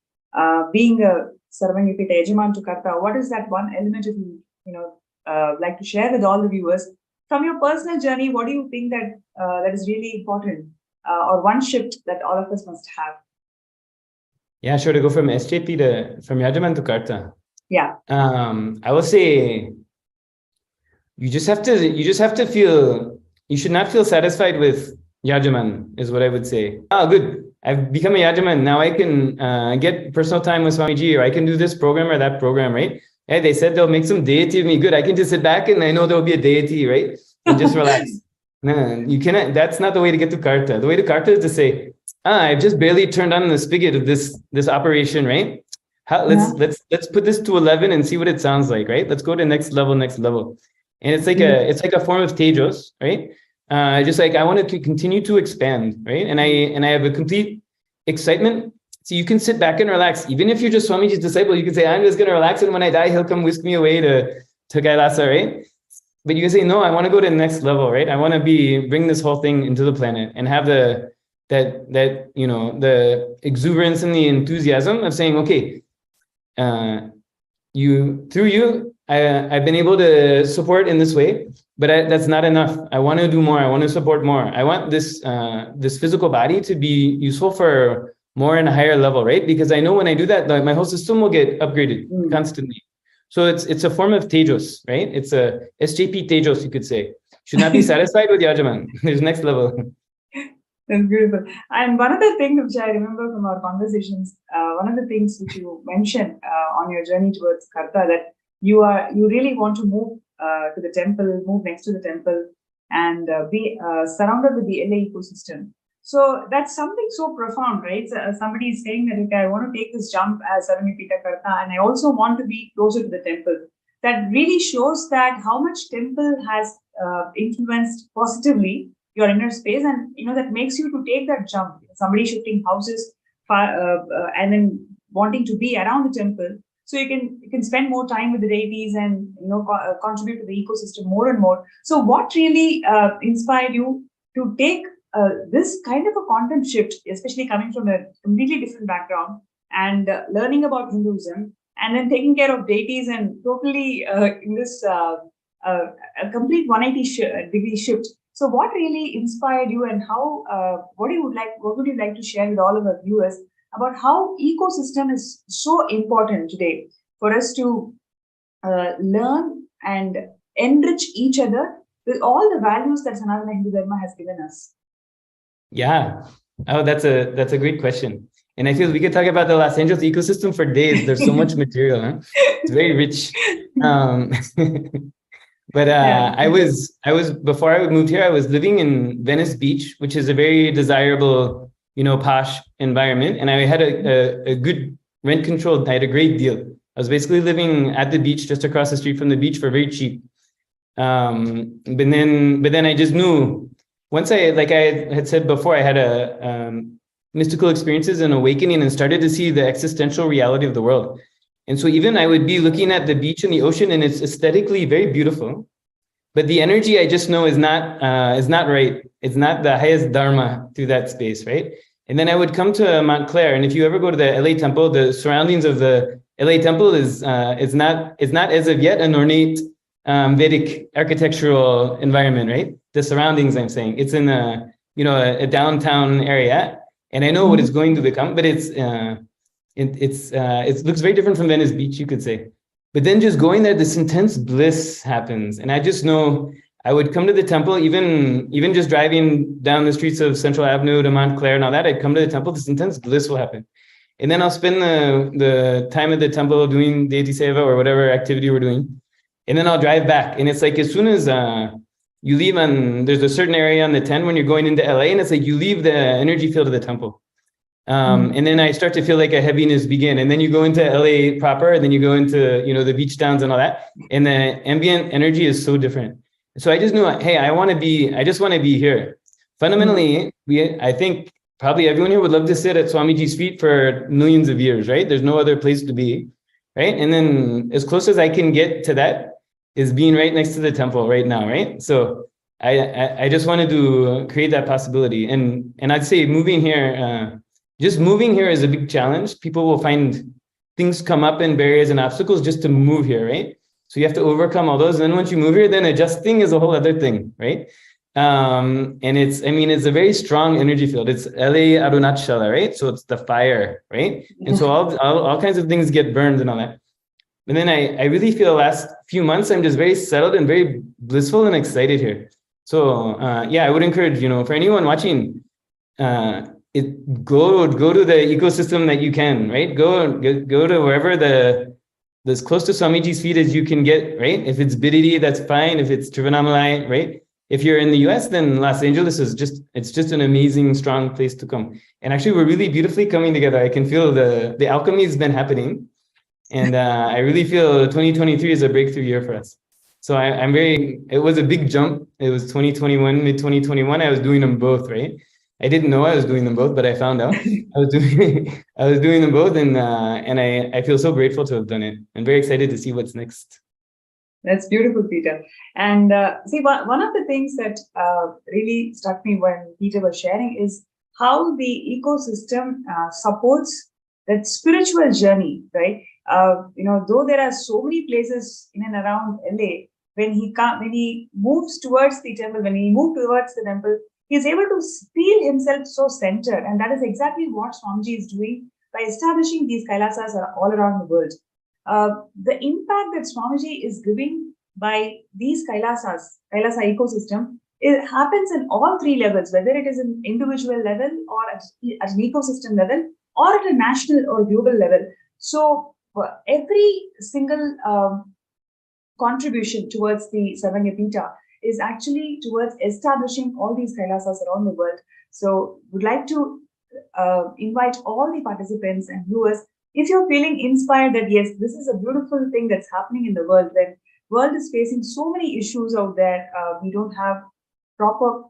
being a Sarvangapita Yajaman to Karta? What is that one element if you, like to share with all the viewers? From your personal journey, what do you think that is really important, or one shift that all of us must have? Yeah, sure. To go from SJP from Yajaman to Karta. Yeah. I will say you just have to feel, you should not feel satisfied with Yajaman, is what I would say. Oh, good. I've become a Yajaman. Now I can get personal time with Swamiji, or I can do this program or that program, right? Hey, they said they'll make some deity of me. Good. I can just sit back and I know there'll be a deity, right? And just relax. No, you cannot. That's not the way to get to Karta. The way to Karta is to say, I've just barely turned on the spigot of this operation, right? Let's put this to 11 and see what it sounds like, right? Let's go to next level. And it's like a form of tejos, right? Just like I want to continue to expand, right? And I have a complete excitement. So you can sit back and relax. Even if you're just Swamiji's disciple, you can say, I'm just going to relax, and when I die, he'll come whisk me away to Kailasa, right? But you can say, no, I want to go to the next level, right? I want to bring this whole thing into the planet and have the exuberance and the enthusiasm of saying, okay, I've been able to support in this way, but that's not enough. I want to do more. I want to support more. I want this physical body to be useful for more and a higher level, right? Because I know when I do that, my whole system will get upgraded constantly. So it's a form of tejos, right? It's a SJP tejos, you could say. Should not be satisfied with Yajaman. There's next level. That's beautiful. And one of the things which I remember from our conversations, one of the things which you mentioned on your journey towards Karta, that you really want to move to the temple, move next to the temple, and be surrounded with the LA ecosystem. So that's something so profound, right? So, somebody is saying that, okay, I want to take this jump as Saramipita Karta, and I also want to be closer to the temple. That really shows that how much temple has influenced positively your inner space, and that makes you to take that jump. Somebody shifting houses and then wanting to be around the temple, so you can spend more time with the deities and contribute to the ecosystem more and more. So what really inspired you to take this kind of a quantum shift, especially coming from a completely different background and learning about Hinduism, and then taking care of deities and totally in this a complete 180-degree shift? So what really inspired you, and how what would you like to share with all of our viewers about how ecosystem is so important today for us to learn and enrich each other with all the values that Sanatana Hindu Dharma has given us? Yeah. Oh, that's a great question. And I feel we could talk about the Los Angeles ecosystem for days. There's so much material, huh? It's very rich. But I was before I moved here, I was living in Venice Beach, which is a very desirable, posh environment. And I had a good rent control. I had a great deal. I was basically living at the beach, just across the street from the beach, for very cheap. But then I just knew, once like I had said before, I had a mystical experiences and awakening, and started to see the existential reality of the world. And so even I would be looking at the beach and the ocean, and it's aesthetically very beautiful, but the energy I just know is not right. It's not the highest dharma through that space, right? And then I would come to Montclair, and if you ever go to the LA temple, the surroundings of the LA temple is not as of yet an ornate Vedic architectural environment, right? The surroundings, I'm saying, it's in a downtown area, and I know what it's going to become, but it looks very different from Venice Beach, you could say. But then just going there, this intense bliss happens. And I just know I would come to the temple, even just driving down the streets of Central Avenue to Montclair and all that, I'd come to the temple, this intense bliss will happen. And then I'll spend the time at the temple doing deity seva or whatever activity we're doing. And then I'll drive back. And it's like, as soon as you leave there's a certain area on the 10 when you're going into LA, and it's like you leave the energy field of the temple. And then I start to feel like a heaviness begin. And then you go into LA proper, and then you go into, the beach towns and all that. And the ambient energy is so different. So I just knew, hey, I just want to be here. Fundamentally, I think probably everyone here would love to sit at Swamiji's feet for millions of years, right? There's no other place to be, right? And then as close as I can get to that is being right next to the temple right now, right? So I just wanted to create that possibility. And I'd say moving here, just moving here is a big challenge. People will find things come up and barriers and obstacles just to move here, right? So you have to overcome all those. And then once you move here, then adjusting is a whole other thing, right? And it's a very strong energy field. It's LA Arunachala, right? So it's the fire, right? And so all kinds of things get burned and all that. And then I really feel the last few months, I'm just very settled and very blissful and excited here. So I would encourage, for anyone watching, go to the ecosystem that you can, right? Go to wherever as close to Swamiji's feet as you can get, right? If it's Bididi, that's fine. If it's Trivandrum, right? If you're in the US, then Los Angeles is just an amazing, strong place to come. And actually, we're really beautifully coming together. I can feel the alchemy has been happening. And I really feel 2023 is a breakthrough year for us. So it was a big jump. It was 2021, mid 2021. I was doing them both, right? I didn't know I was doing them both, but I found out I was doing them both. And I feel so grateful to have done it. I'm very excited to see what's next. That's beautiful, Peter. And see, one of the things that really struck me when Peter was sharing is how the ecosystem supports that spiritual journey, right? Though there are so many places in and around LA, when he moves towards the temple, he is able to feel himself so centered. And that is exactly what Swamiji is doing by establishing these Kailasas all around the world. The impact that Swamiji is giving by these Kailasa ecosystem, it happens in all three levels, whether it is an individual level or at an ecosystem level or at a national or global level. So every single contribution towards the Sarvanyapita is actually towards establishing all these Kailasas around the world. So would like to invite all the participants and viewers, if you're feeling inspired that, yes, this is a beautiful thing that's happening in the world, when the world is facing so many issues out there, we don't have proper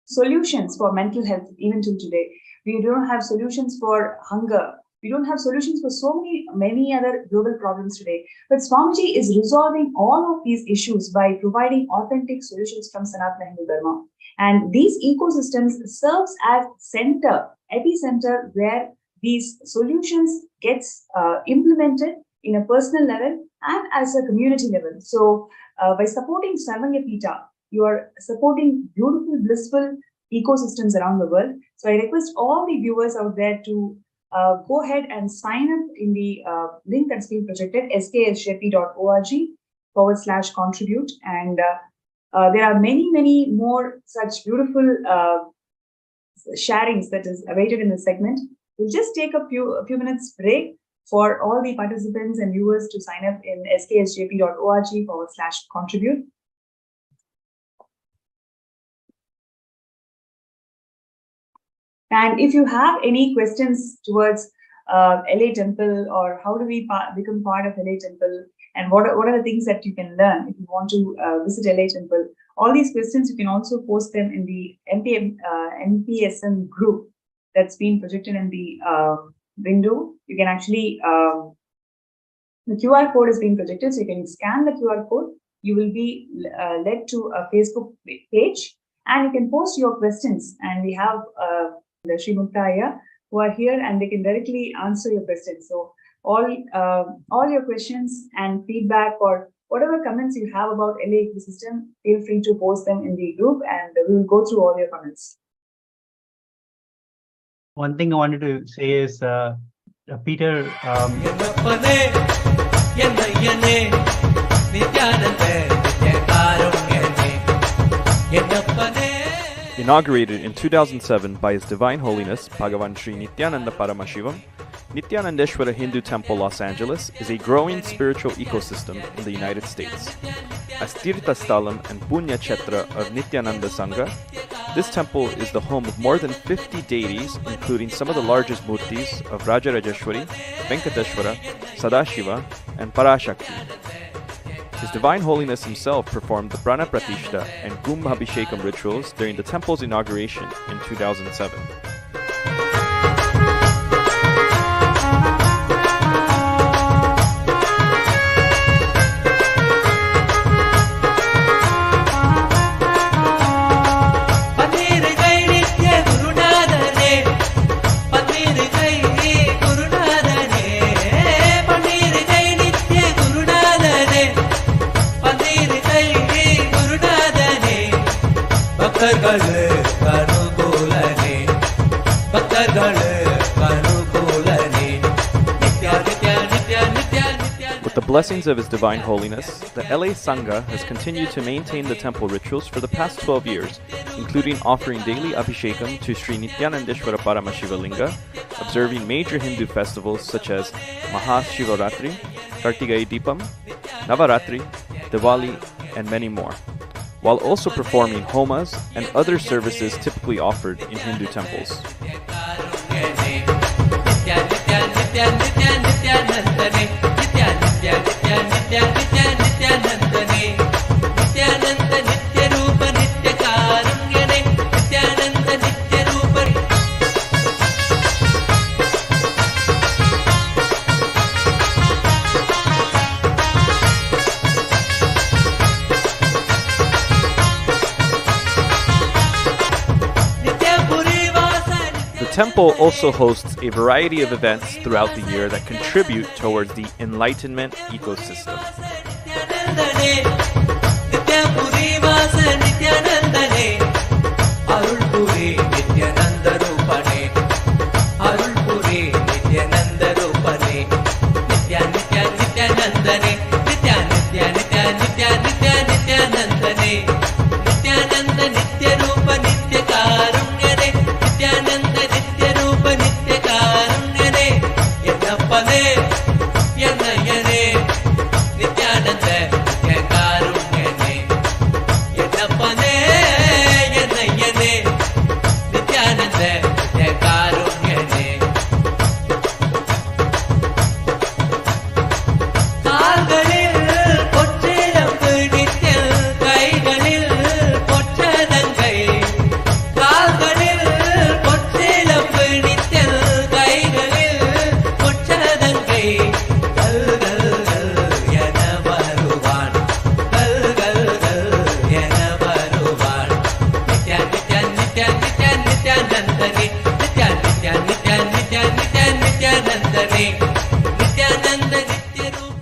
solutions for mental health even till today. We don't have solutions for hunger. We don't have solutions for so many other global problems today. But Swamiji is resolving all of these issues by providing authentic solutions from Sanatana Hindu Dharma. And these ecosystems serves as epicenter where these solutions gets implemented in a personal level and as a community level. So by supporting Sarvanyapita, you are supporting beautiful, blissful ecosystems around the world. So I request all the viewers out there to go ahead and sign up in the link that's been projected, sksjp.org/contribute. And there are many, many more such beautiful sharings that is awaited in the segment. We'll just take a few minutes break for all the participants and viewers to sign up in sksjp.org/contribute. And if you have any questions towards LA Temple, or how do we become part of LA Temple, and what are the things that you can learn if you want to visit LA Temple, all these questions, you can also post them in the NPSM group that's been projected in the window. You can actually, the QR code is being projected, so you can scan the QR code. You will be led to a Facebook page, and you can post your questions. And we have the Sri Muktaya who are here, and they can directly answer your questions. So all your questions and feedback or whatever comments you have about LA ecosystem, feel free to post them in the group, and we will go through all your comments. One thing I wanted to say is, Peter. Inaugurated in 2007 by His Divine Holiness Bhagavan Sri Nithyananda Paramashivam, Nithyanandeshwara Hindu Temple Los Angeles is a growing spiritual ecosystem in the United States. As Tirtha Sthalam and Punya Kshetra of Nithyananda Sangha, this temple is the home of more than 50 deities, including some of the largest murtis of Rajarajeshwari, Venkateshwara, Sadashiva, and Parashakti. His Divine Holiness himself performed the Prana Pratishta and Kumbhabhishekam rituals during the temple's inauguration in 2007. the blessings of His Divine Holiness, the LA Sangha has continued to maintain the temple rituals for the past 12 years, including offering daily Abhishekam to Sri Nithyanandeshwara Paramashiva Linga, observing major Hindu festivals such as Mahashivaratri, Kartigai Deepam, Navaratri, Diwali, and many more, while also performing homas and other services typically offered in Hindu temples. The temple also hosts a variety of events throughout the year that contribute towards the enlightenment ecosystem.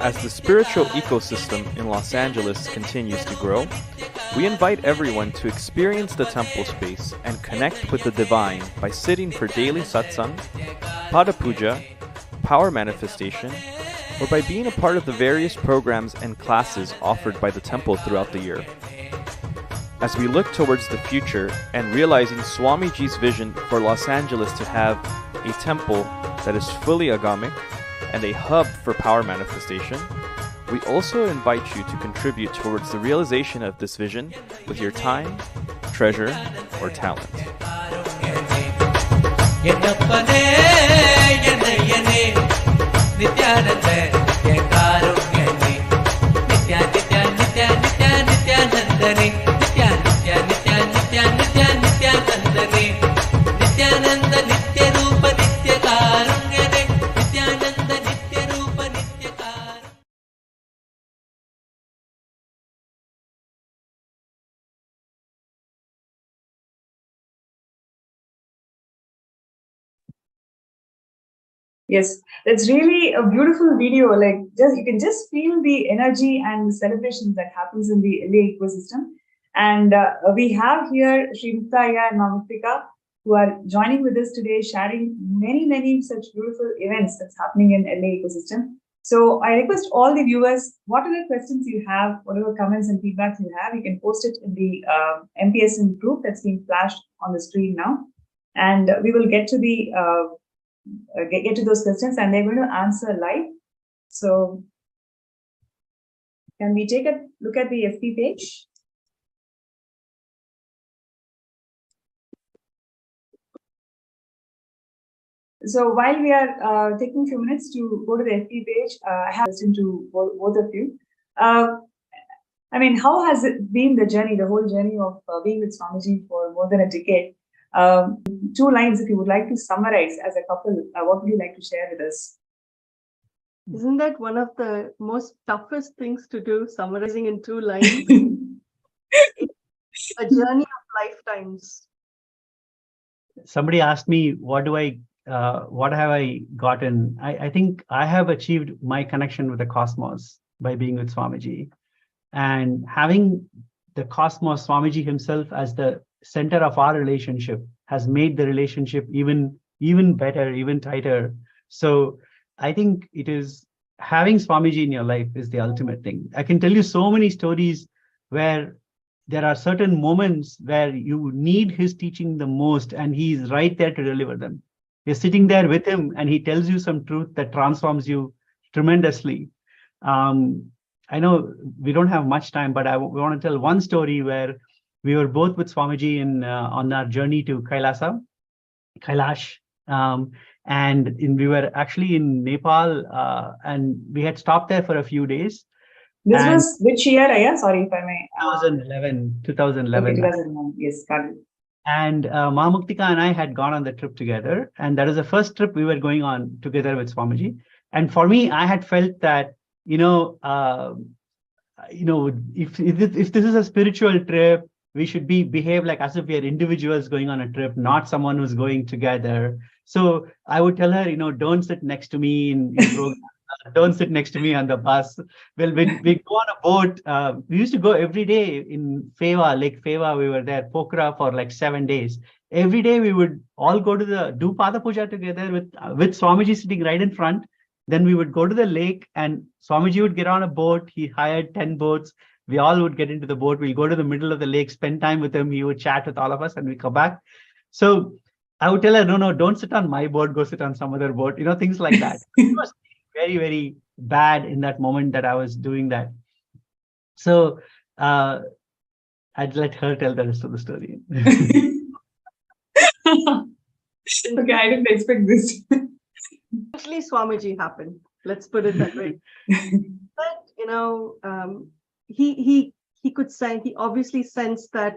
As the spiritual ecosystem in Los Angeles continues to grow, we invite everyone to experience the temple space and connect with the divine by sitting for daily satsang, pada puja, power manifestation, or by being a part of the various programs and classes offered by the temple throughout the year. As we look towards the future and realizing Swamiji's vision for Los Angeles to have a temple that is fully agamic and a hub for power manifestation, we also invite you to contribute towards the realization of this vision with your time, treasure, or talent. Yes, that's really a beautiful video. Like, just you can just feel the energy and the celebrations that happens in the LA ecosystem. And we have here Sri Muttaya and Mamuktika, who are joining with us today, sharing many such beautiful events that's happening in LA ecosystem. So I request all the viewers, whatever questions you have, whatever comments and feedbacks you have, you can post it in the MPSN group that's being flashed on the screen now, and we will get to the get to those questions, and they're going to answer live. So can we take a look at the FB page? So while we are taking a few minutes to go to the FB page, I have a question to both of you. I mean, how has it been the journey, the whole journey of being with Swamiji for more than a decade? 2 lines, if you would like to summarize as a couple, what would you like to share with us? Isn't that one of the most toughest things to do, summarizing in 2 lines? It's a journey of lifetimes. Somebody asked me, what have I gotten? I think I have achieved my connection with the cosmos by being with Swamiji. And having the cosmos, Swamiji himself, as the center of our relationship has made the relationship even better, even tighter. So I think it is having Swamiji in your life is the ultimate thing. I can tell you so many stories where there are certain moments where you need his teaching the most, and he's right there to deliver them. You're sitting there with him, and he tells you some truth that transforms you tremendously. I know we don't have much time, but we want to tell one story where we were both with Swamiji on our journey to Kailash. We were actually in Nepal, and we had stopped there for a few days. This was which year, Aya? Sorry if I may. 2011. Okay, 2011. Yes, got it. And Mahamuktika and I had gone on the trip together, and that was the first trip we were going on together with Swamiji. And for me, I had felt that, if this is a spiritual trip, we should behave like as if we are individuals going on a trip, not someone who's going together. So I would tell her, don't sit next to me in program. Don't sit next to me on the bus. Well, when we go on a boat, we used to go every day in Lake Feva. We were there, Pokhara, for like 7 days. Every day we would all go to do Pada Puja together with Swamiji sitting right in front. Then we would go to the lake, and Swamiji would get on a boat. He hired 10 boats. We all would get into the boat. We'll go to the middle of the lake, spend time with him. He would chat with all of us, and we come back. So I would tell her, no, don't sit on my boat. Go sit on some other boat. Things like that. It was very, very bad in that moment that I was doing that. So I'd let her tell the rest of the story. Okay, I didn't expect this. Actually, Swamiji happened. Let's put it that way. But he could say, he obviously sensed that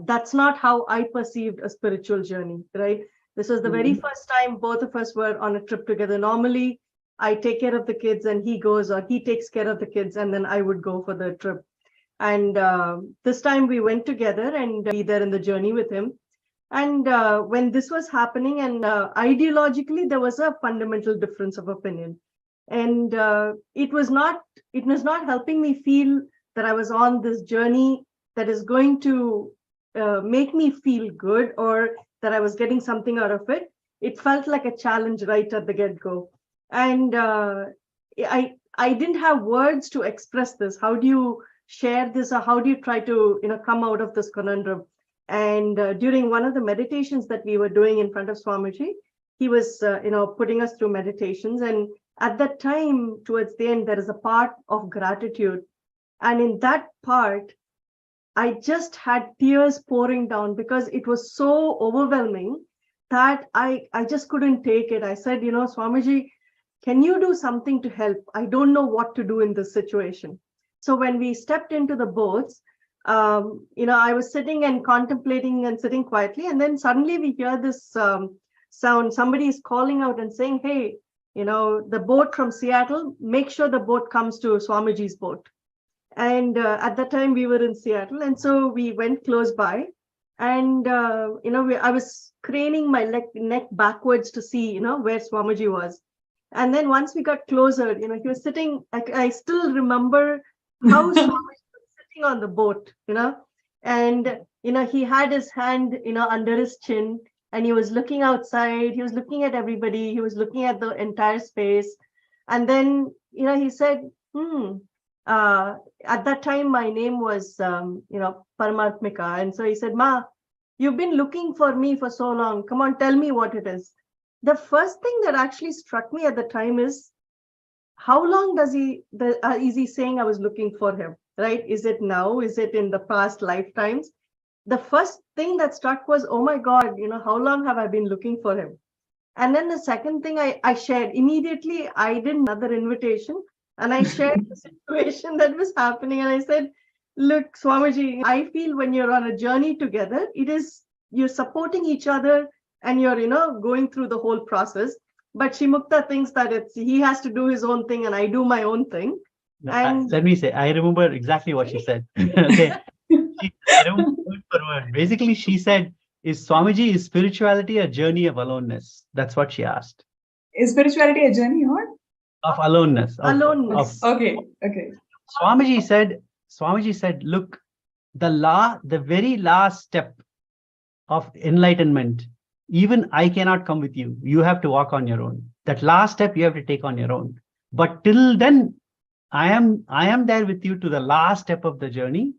that's not how I perceived a spiritual journey, right? This was the very first time both of us were on a trip together. Normally, I take care of the kids and he goes, or he takes care of the kids, and then I would go for the trip. And this time we went together and be there in the journey with him. And when this was happening, and ideologically, there was a fundamental difference of opinion. And it was not helping me feel that I was on this journey that is going to make me feel good, or that I was getting something out of it. It felt like a challenge right at the get-go. And I didn't have words to express this. How do you share this, or how do you try to come out of this conundrum? And during one of the meditations that we were doing in front of Swamiji, he was putting us through meditations. And at that time, towards the end, there is a part of gratitude. And in that part, I just had tears pouring down because it was so overwhelming that I just couldn't take it. I said, Swamiji, can you do something to help? I don't know what to do in this situation. So when we stepped into the boats, I was sitting and contemplating and sitting quietly. And then suddenly we hear this sound. Somebody is calling out and saying, hey, the boat from Seattle, make sure the boat comes to Swamiji's boat. And at that time we were in Seattle. And so we went close by, and, I was craning my neck backwards to see, where Swamiji was. And then once we got closer, he was sitting, I still remember how Swamiji was sitting on the boat, and, he had his hand, under his chin, and he was looking outside. He was looking at everybody. He was looking at the entire space. And then, he said, at that time, my name was, Paramatmika. And so he said, Ma, you've been looking for me for so long. Come on, tell me what it is. The first thing that actually struck me at the time is, how long is he saying I was looking for him, right? Is it now? Is it in the past lifetimes? The first thing that struck was, oh my God, how long have I been looking for him? And then the second thing I shared, immediately I did another invitation, and I shared the situation that was happening. And I said, look, Swamiji, I feel when you're on a journey together, you're supporting each other, and you're, going through the whole process. But Shimukta thinks that he has to do his own thing and I do my own thing. And let me say, I remember exactly what she said. Okay. I remember word for word. Basically, she said, is spirituality a journey of aloneness? That's what she asked. Is spirituality a journey or? Of aloneness. Okay. Swamiji said, look, the very last step of enlightenment, even I cannot come with you. You have to walk on your own. That last step you have to take on your own. But till then, I am there with you to the last step of the journey.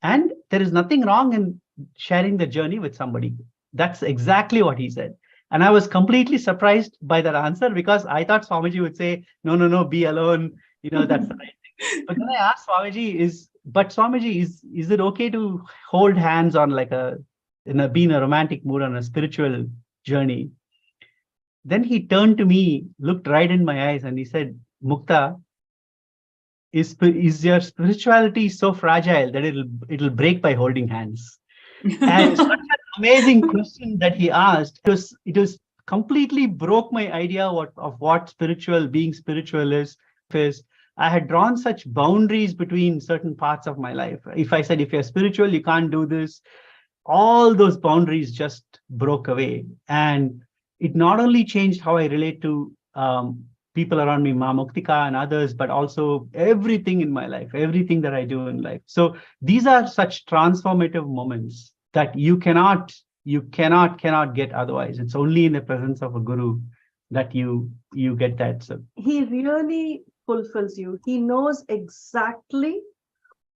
And there is nothing wrong in sharing the journey with somebody. That's exactly what he said. And I was completely surprised by that answer, because I thought Swamiji would say, no, be alone. That's the right thing. But then I asked Swamiji, is it okay to hold hands on be in a romantic mood on a spiritual journey? Then he turned to me, looked right in my eyes, and he said, Mukta, is your spirituality so fragile that it'll break by holding hands? And such an amazing question that he asked. It was completely broke my idea of what being spiritual is. I had drawn such boundaries between certain parts of my life. If I said, if you're spiritual, you can't do this, all those boundaries just broke away. And it not only changed how I relate to people around me, Ma Muktika and others, but also everything in my life, everything that I do in life. So these are such transformative moments that you cannot get otherwise. It's only in the presence of a guru that you get that. So he really fulfills you. He knows exactly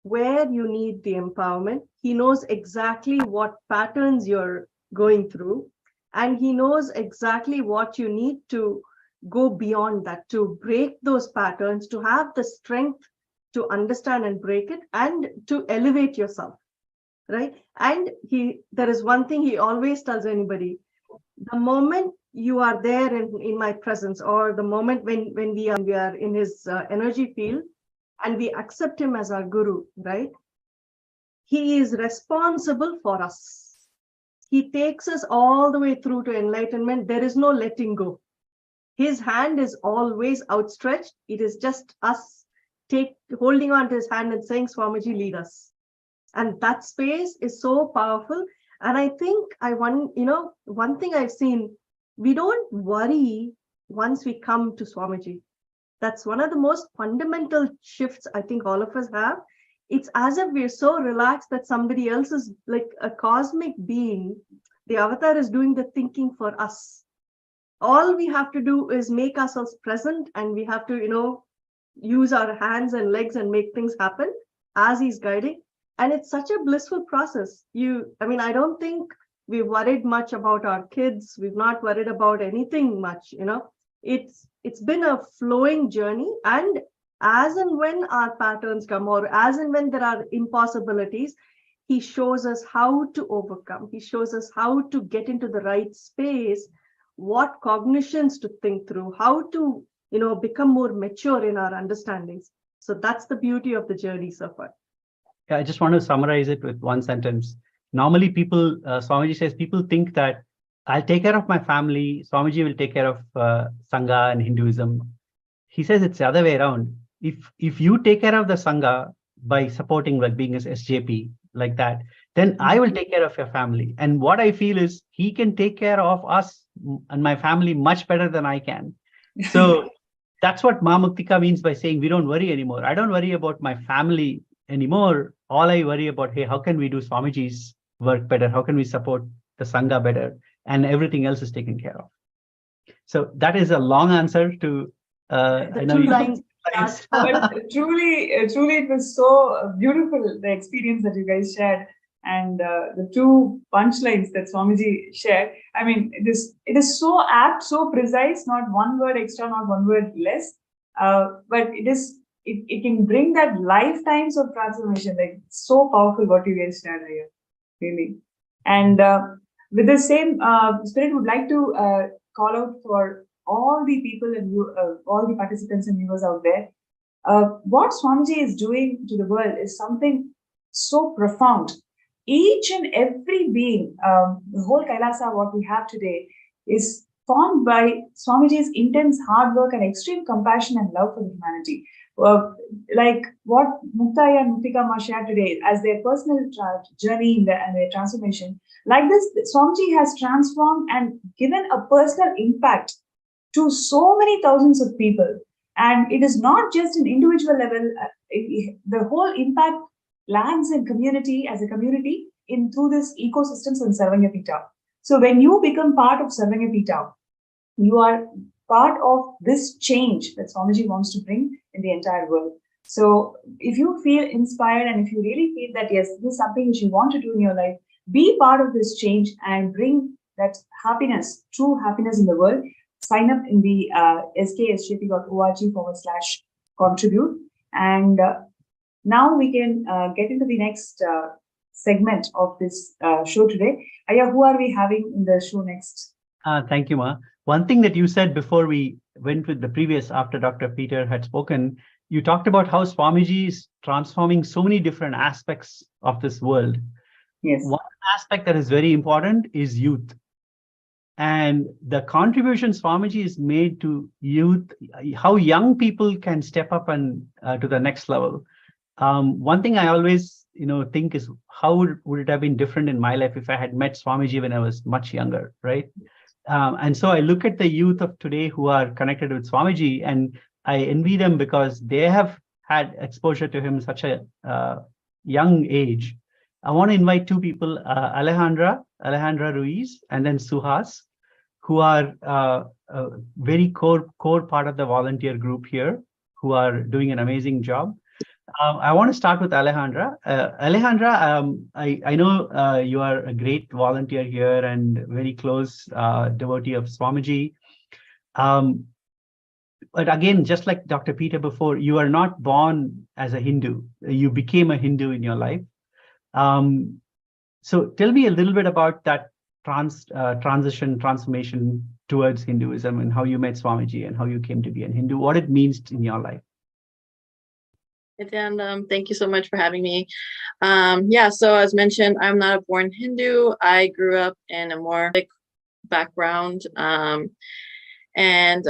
where you need the empowerment. He knows exactly what patterns you're going through, and he knows exactly what you need to go beyond that, to break those patterns, to have the strength to understand and break it, and to elevate yourself, right? And there is one thing he always tells anybody: the moment you are there in my presence, or the moment when we are in his energy field, and we accept him as our guru, right? He is responsible for us. He takes us all the way through to enlightenment. There is no letting go. His hand is always outstretched. It is just us holding on to his hand and saying, Swamiji, lead us. And that space is so powerful. And I think one thing I've seen, we don't worry once we come to Swamiji. That's one of the most fundamental shifts I think all of us have. It's as if we're so relaxed that somebody else is like a cosmic being. The avatar is doing the thinking for us. All we have to do is make ourselves present, and we have to, use our hands and legs and make things happen as he's guiding. And it's such a blissful process. I don't think we've worried much about our kids. We've not worried about anything much, It's been a flowing journey. And as and when our patterns come, or as and when there are impossibilities, he shows us how to overcome. He shows us how to get into the right space, what cognitions to think through, how to, become more mature in our understandings. So that's the beauty of the journey so far. Yeah, I just want to summarize it with one sentence. Normally Swamiji says, people think that I'll take care of my family, Swamiji will take care of Sangha and Hinduism. He says it's the other way around. If you take care of the Sangha by supporting, like being as SJP, like that, then I will take care of your family. And what I feel is he can take care of us and my family much better than I can. So that's what Ma Muktika means by saying we don't worry anymore. I don't worry about my family anymore. All I worry about, hey, how can we do Swamiji's work better? How can we support the Sangha better? And everything else is taken care of. So that is a long answer to the two lines. But truly, it was so beautiful, the experience that you guys shared, and the two punchlines that Swamiji shared. I mean, it is so apt, so precise, not one word extra, not one word less, but it can bring that lifetimes of transformation. Like, so powerful what you guys shared here, really. And with the same spirit, would like to call out for all the people and all the participants and viewers out there. What Swamiji is doing to the world is something so profound. Each and every being, the whole Kailasa, what we have today, is formed by Swamiji's intense hard work and extreme compassion and love for humanity. Like what Mukta and Muktika Ma shared today as their personal journey and their transformation. Like this, Swamiji has transformed and given a personal impact to so many thousands of people. And it is not just an individual level, the whole impact lands in community, as a community, through this ecosystems and Sarvanya Pita. So when you become part of Sarvanya Pita, you are part of this change that Swamiji wants to bring in the entire world. So if you feel inspired and if you really feel that, yes, this is something which you want to do in your life, be part of this change and bring that happiness, true happiness in the world. Sign up in the sksjp.org/contribute. And now we can get into the next segment of this show today. Aya, who are we having in the show next? Thank you, Ma. One thing that you said before we went with the previous, after Dr. Peter had spoken, you talked about how Swamiji is transforming so many different aspects of this world. Yes. One aspect that is very important is youth. And the contribution Swamiji has made to youth, how young people can step up and to the next level. One thing I always think is how would it have been different in my life if I had met Swamiji when I was much younger, right? And so I look at the youth of today who are connected with Swamiji, and I envy them because they have had exposure to him such a young age. I want to invite two people, Alejandra Ruiz, and then Suhas, who are a very core part of the volunteer group here, who are doing an amazing job. I want to start with Alejandra. Alejandra, I know you are a great volunteer here and very close devotee of Swamiji. But again, just like Dr. Peter before, you are not born as a Hindu. You became a Hindu in your life. So tell me a little bit about that transformation towards Hinduism and how you met Swamiji and how you came to be a Hindu, what it means in your life. And thank you so much for having me. So as mentioned, I'm not a born Hindu. I grew up in a more background, and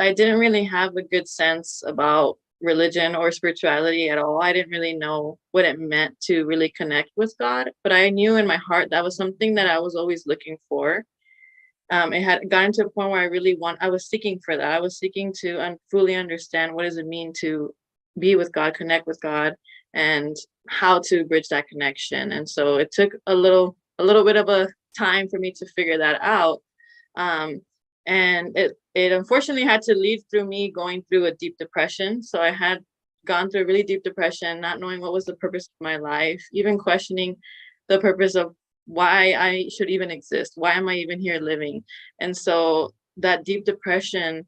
I didn't really have a good sense about religion or spirituality at all. I didn't really know what it meant to really connect with God, but I knew in my heart that was something that I was always looking for. It had gotten to a point where I was seeking for that. I was seeking to fully understand what does it mean to be with God, connect with God, and how to bridge that connection. And so it took a little bit of a time for me to figure that out. And it unfortunately had to lead through me going through a deep depression. So I had gone through a really deep depression, not knowing what was the purpose of my life, even questioning the purpose of why I should even exist. Why am I even here living? And so that deep depression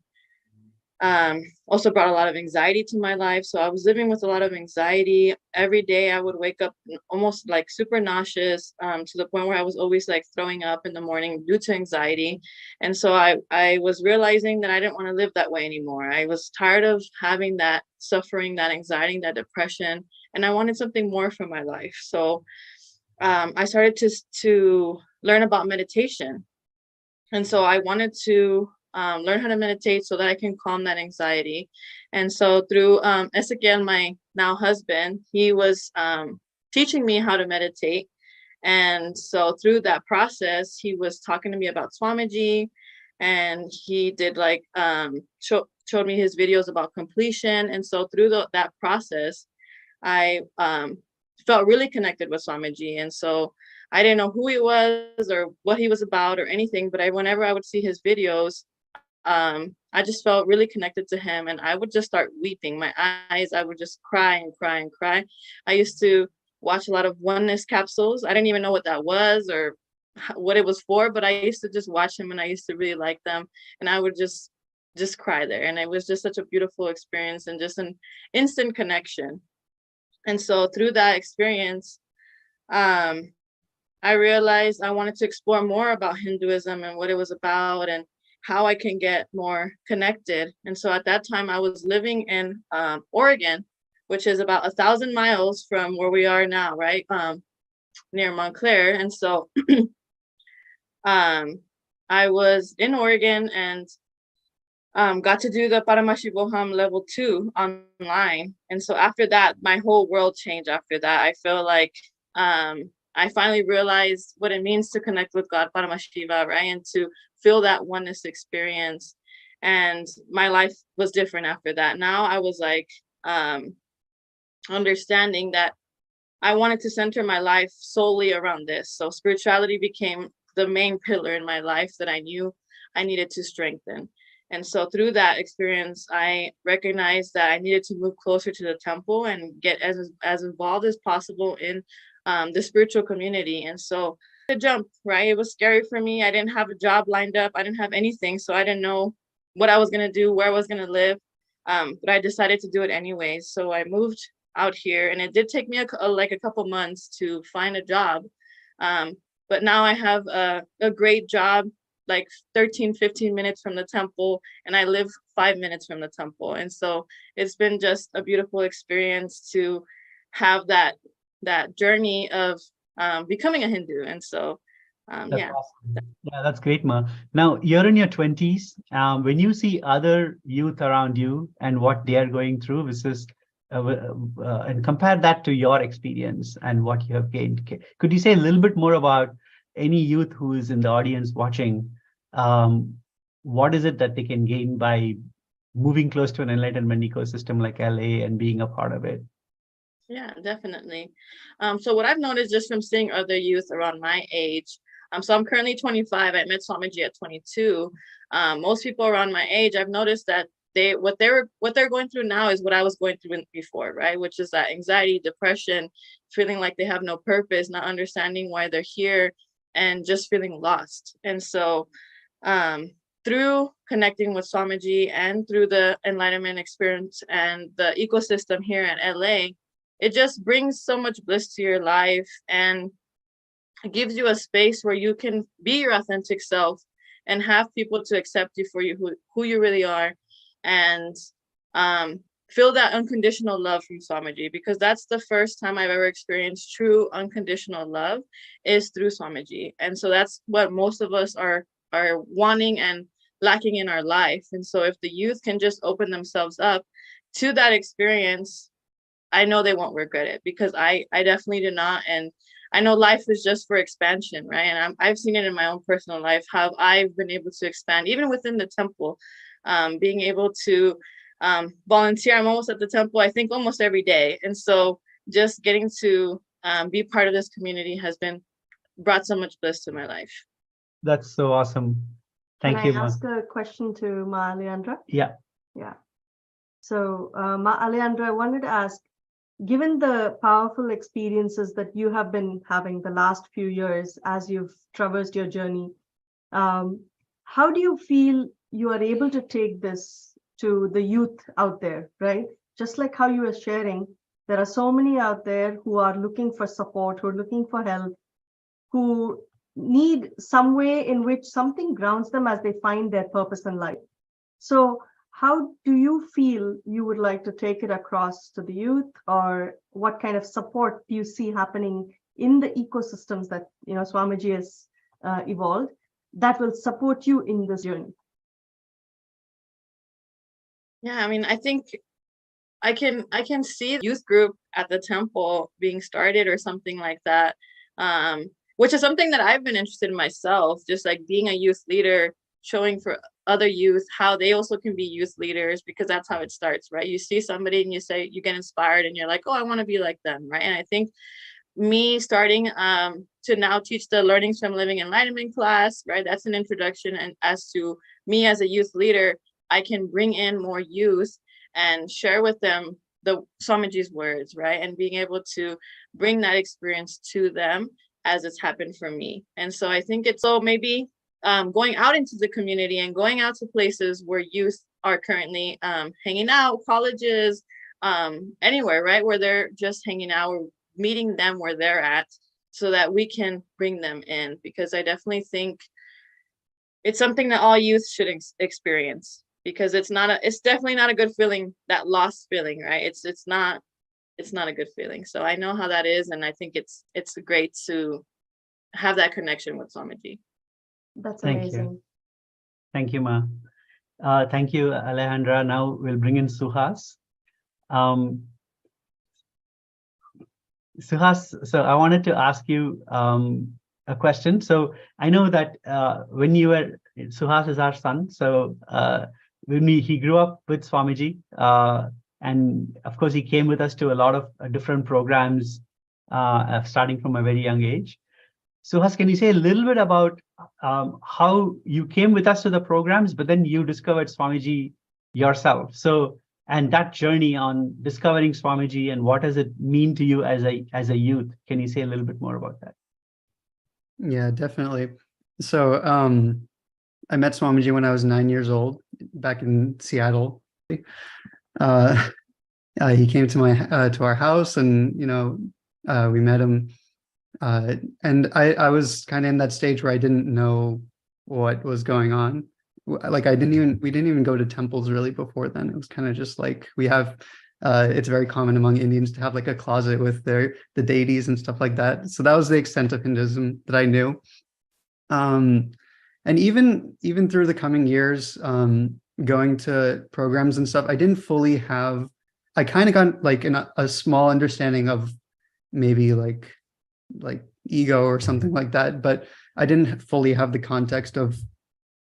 also brought a lot of anxiety to my life. So I was living with a lot of anxiety. Every day I would wake up almost like super nauseous, to the point where I was always like throwing up in the morning due to anxiety. And so I was realizing that I didn't want to live that way anymore. I was tired of having that suffering, that anxiety, that depression, and I wanted something more from my life. So I started to learn about meditation. And so I wanted to learn how to meditate so that I can calm that anxiety. And so through Ezekiel, my now husband, he was teaching me how to meditate. And so through that process, he was talking to me about Swamiji, and he did showed me his videos about completion. And so through that process, I felt really connected with Swamiji. And so I didn't know who he was or what he was about or anything, but whenever I would see his videos, I just felt really connected to him, and I would just start weeping. My eyes, I would just cry and cry and cry. I used to watch a lot of oneness capsules. I didn't even know what that was or what it was for, but I used to just watch him, and I used to really like them, and I would just cry there. And it was just such a beautiful experience and just an instant connection. And so through that experience, I realized I wanted to explore more about Hinduism and what it was about and how I can get more connected. And so at that time I was living in Oregon, which is about 1,000 miles from where we are now, right? Near Montclair. And so I was in Oregon and got to do the Paramashivam level 2 online. And so after that, my whole world changed after that. I feel like I finally realized what it means to connect with God, Paramashiva, right? And to feel that oneness experience. And my life was different after that. Now I was like understanding that I wanted to center my life solely around this. So spirituality became the main pillar in my life that I knew I needed to strengthen. And so through that experience, I recognized that I needed to move closer to the temple and get as involved as possible in the spiritual community. And so the jump, right? It was scary for me. I didn't have a job lined up. I didn't have anything. So I didn't know what I was going to do, where I was going to live. But I decided to do it anyways. So I moved out here, and it did take me a couple months to find a job. But now I have a great job, like 13-15 minutes from the temple, and I live 5 minutes from the temple. And so it's been just a beautiful experience to have that journey of becoming a Hindu. And so That's awesome. Yeah, that's great, Ma. Now you're in your 20s. When you see other youth around you and what they are going through, and compare that to your experience and what you have gained, could you say a little bit more about any youth who is in the audience watching? What is it that they can gain by moving close to an enlightenment ecosystem like LA and being a part of it? Yeah, definitely. So what I've noticed just from seeing other youth around my age, so I'm currently 25. I met Swamiji at 22. Most people around my age, I've noticed that what they're going through now is what I was going through before, right? Which is that anxiety, depression, feeling like they have no purpose, not understanding why they're here, and just feeling lost. And so through connecting with Swamiji and through the enlightenment experience and the ecosystem here at LA, it just brings so much bliss to your life, and it gives you a space where you can be your authentic self and have people to accept you for who you really are, and feel that unconditional love from Swamiji, because that's the first time I've ever experienced true unconditional love is through Swamiji. And so that's what most of us are wanting and lacking in our life. And so if the youth can just open themselves up to that experience, I know they won't regret it, because I definitely did not. And I know life is just for expansion, right? And I've seen it in my own personal life, how I've been able to expand, even within the temple, being able to volunteer. I'm almost at the temple, I think, almost every day. And so just getting to be part of this community has brought so much bliss to my life. That's so awesome. Thank you, Can I Ma. ask a question to Ma Alejandra? Yeah. Yeah. So, Ma Alejandra, I wanted to ask, given the powerful experiences that you have been having the last few years as you've traversed your journey, how do you feel you are able to take this to the youth out there, right? Just like how you were sharing, there are so many out there who are looking for support, who are looking for help, who need some way in which something grounds them as they find their purpose in life. So how do you feel you would like to take it across to the youth, or what kind of support do you see happening in the ecosystems that Swamiji has evolved that will support you in this journey? Yeah, I mean, I think I can see a youth group at the temple being started or something like that, which is something that I've been interested in myself, just like being a youth leader, showing for other youth how they also can be youth leaders, because that's how it starts, right? You see somebody and you get inspired and you're like, oh, I want to be like them, right? And I think me starting to now teach the Learnings from Living Enlightenment class, right? That's an introduction. And as to me as a youth leader, I can bring in more youth and share with them the Swamiji's words, right? And being able to bring that experience to them as it's happened for me. And so I think it's so maybe going out into the community and going out to places where youth are currently hanging out, colleges, anywhere, right? Where they're just hanging out, or meeting them where they're at, so that we can bring them in, because I definitely think it's something that all youth should experience, because it's definitely not a good feeling, that lost feeling, right? It's not a good feeling. So I know how that is, and I think it's great to have that connection with Swamiji. That's amazing. Thank you, Ma. Thank you, Alejandra. Now we'll bring in Suhas. Suhas, so I wanted to ask you a question. So I know that when you were, Suhas is our son. So he grew up with Swamiji, and of course he came with us to a lot of different programs, starting from a very young age. Suhas, can you say a little bit about how you came with us to the programs, but then you discovered Swamiji yourself? So, and that journey on discovering Swamiji and what does it mean to you as a youth? Can you say a little bit more about that? Yeah, definitely. So I met Swamiji when I was 9 years old, back in Seattle. He came to our house, and we met him. And I was kind of in that stage where I didn't know what was going on. Like we didn't even go to temples really before then. It was kind of just like we have. It's very common among Indians to have like a closet with the deities and stuff like that. So that was the extent of Hinduism that I knew. And even through the coming years, going to programs and stuff, I didn't fully have. I kind of got like a small understanding of maybe like ego or something like that, but I didn't fully have the context of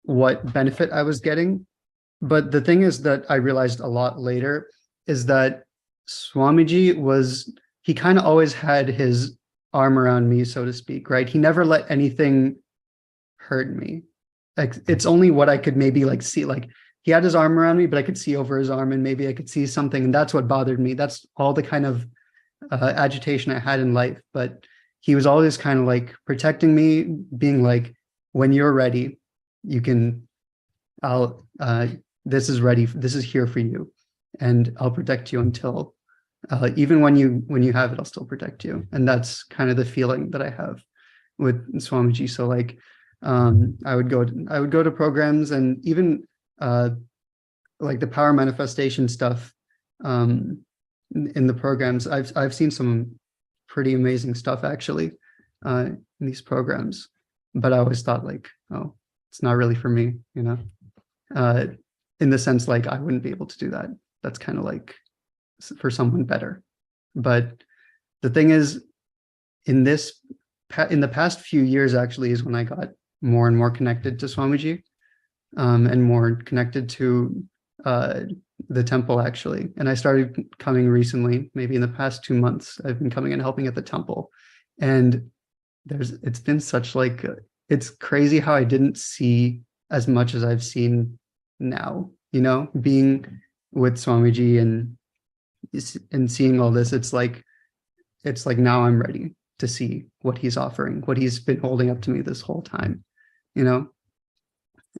what benefit I was getting. But the thing is that I realized a lot later is that Swamiji he kind of always had his arm around me, so to speak, right? He never let anything hurt me. Like it's only what I could maybe like see, like he had his arm around me, but I could see over his arm and maybe I could see something. And that's what bothered me. That's all the kind of agitation I had in life. But he was always kind of like protecting me, being like, when you're ready, this is ready. This is here for you. And I'll protect you until, even when you have it, I'll still protect you. And that's kind of the feeling that I have with Swamiji. So like, I would go to programs, and even like the power manifestation stuff in the programs. I've seen some pretty amazing stuff actually in these programs, but I always thought like, oh, it's not really for me, in the sense like I wouldn't be able to do that. That's kind of like for someone better. But the thing is, in the past few years actually is when I got more and more connected to Swamiji, and more connected to the temple actually. And I started coming recently, maybe in the past 2 months, I've been coming and helping at the temple. And it's been such like, it's crazy how I didn't see as much as I've seen now, being with Swamiji and seeing all this. It's like now I'm ready to see what he's offering, what he's been holding up to me this whole time,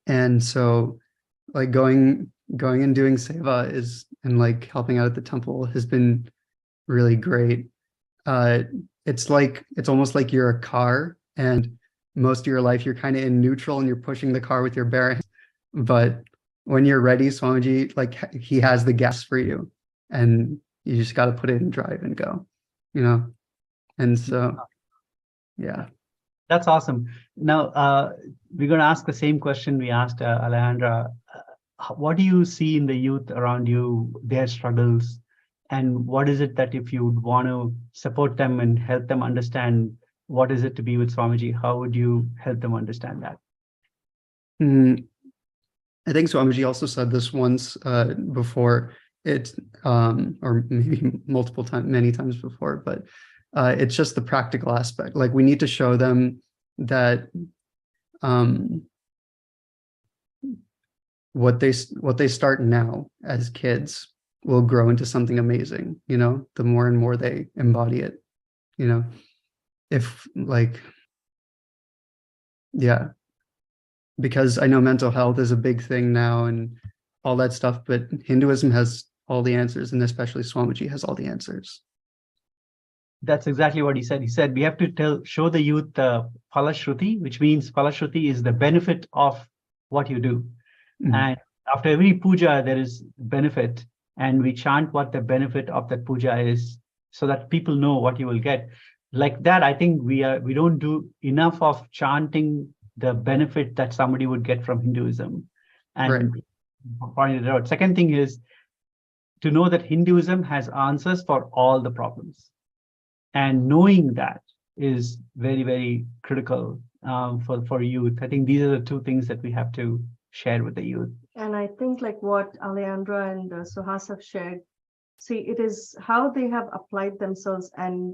And so like going and doing seva and like helping out at the temple has been really great. It's almost like you're a car, and most of your life you're kind of in neutral and you're pushing the car with your bare hands. But when you're ready, Swamiji, like he has the gas for you, and you just got to put it in drive and go, And so, yeah. That's awesome. Now, we're going to ask the same question we asked Alejandra. What do you see in the youth around you, their struggles, and what is it that if you would want to support them and help them understand what is it to be with Swamiji, how would you help them understand that? I think Swamiji also said this once before, or maybe many times before, but it's just the practical aspect. Like we need to show them that what they start now as kids will grow into something amazing, the more and more they embody it, if like, yeah, because I know mental health is a big thing now and all that stuff, but Hinduism has all the answers, and especially Swamiji has all the answers. That's exactly what he said. He said we have to show the youth the Phalashruti, which means Phalashruti is the benefit of what you do. Mm-hmm. And after every puja, there is benefit, and we chant what the benefit of that puja is so that people know what you will get. Like that, I think we don't do enough of chanting the benefit that somebody would get from Hinduism. And pointed it out. Second thing is to know that Hinduism has answers for all the problems. And knowing that is very, very critical for youth. I think these are the two things that we have to share with the youth. And I think like what Alejandra and Suhas have shared, see, it is how they have applied themselves and,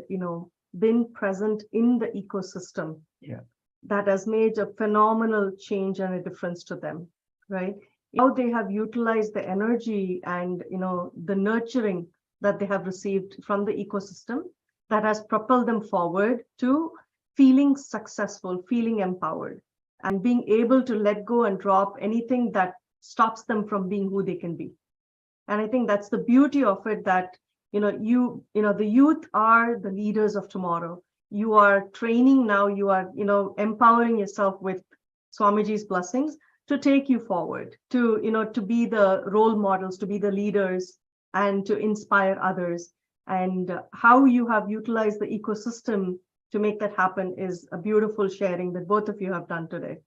been present in the ecosystem. Yeah. That has made a phenomenal change and a difference to them, right? How they have utilized the energy and, the nurturing that they have received from the ecosystem that has propelled them forward to feeling successful, feeling empowered, and being able to let go and drop anything that stops them from being who they can be. And I think that's the beauty of it, that, the youth are the leaders of tomorrow. You are training now, you are, empowering yourself with Swamiji's blessings to take you forward, to be the role models, to be the leaders, and to inspire others. And how you have utilized the ecosystem to make that happen is a beautiful sharing that both of you have done today.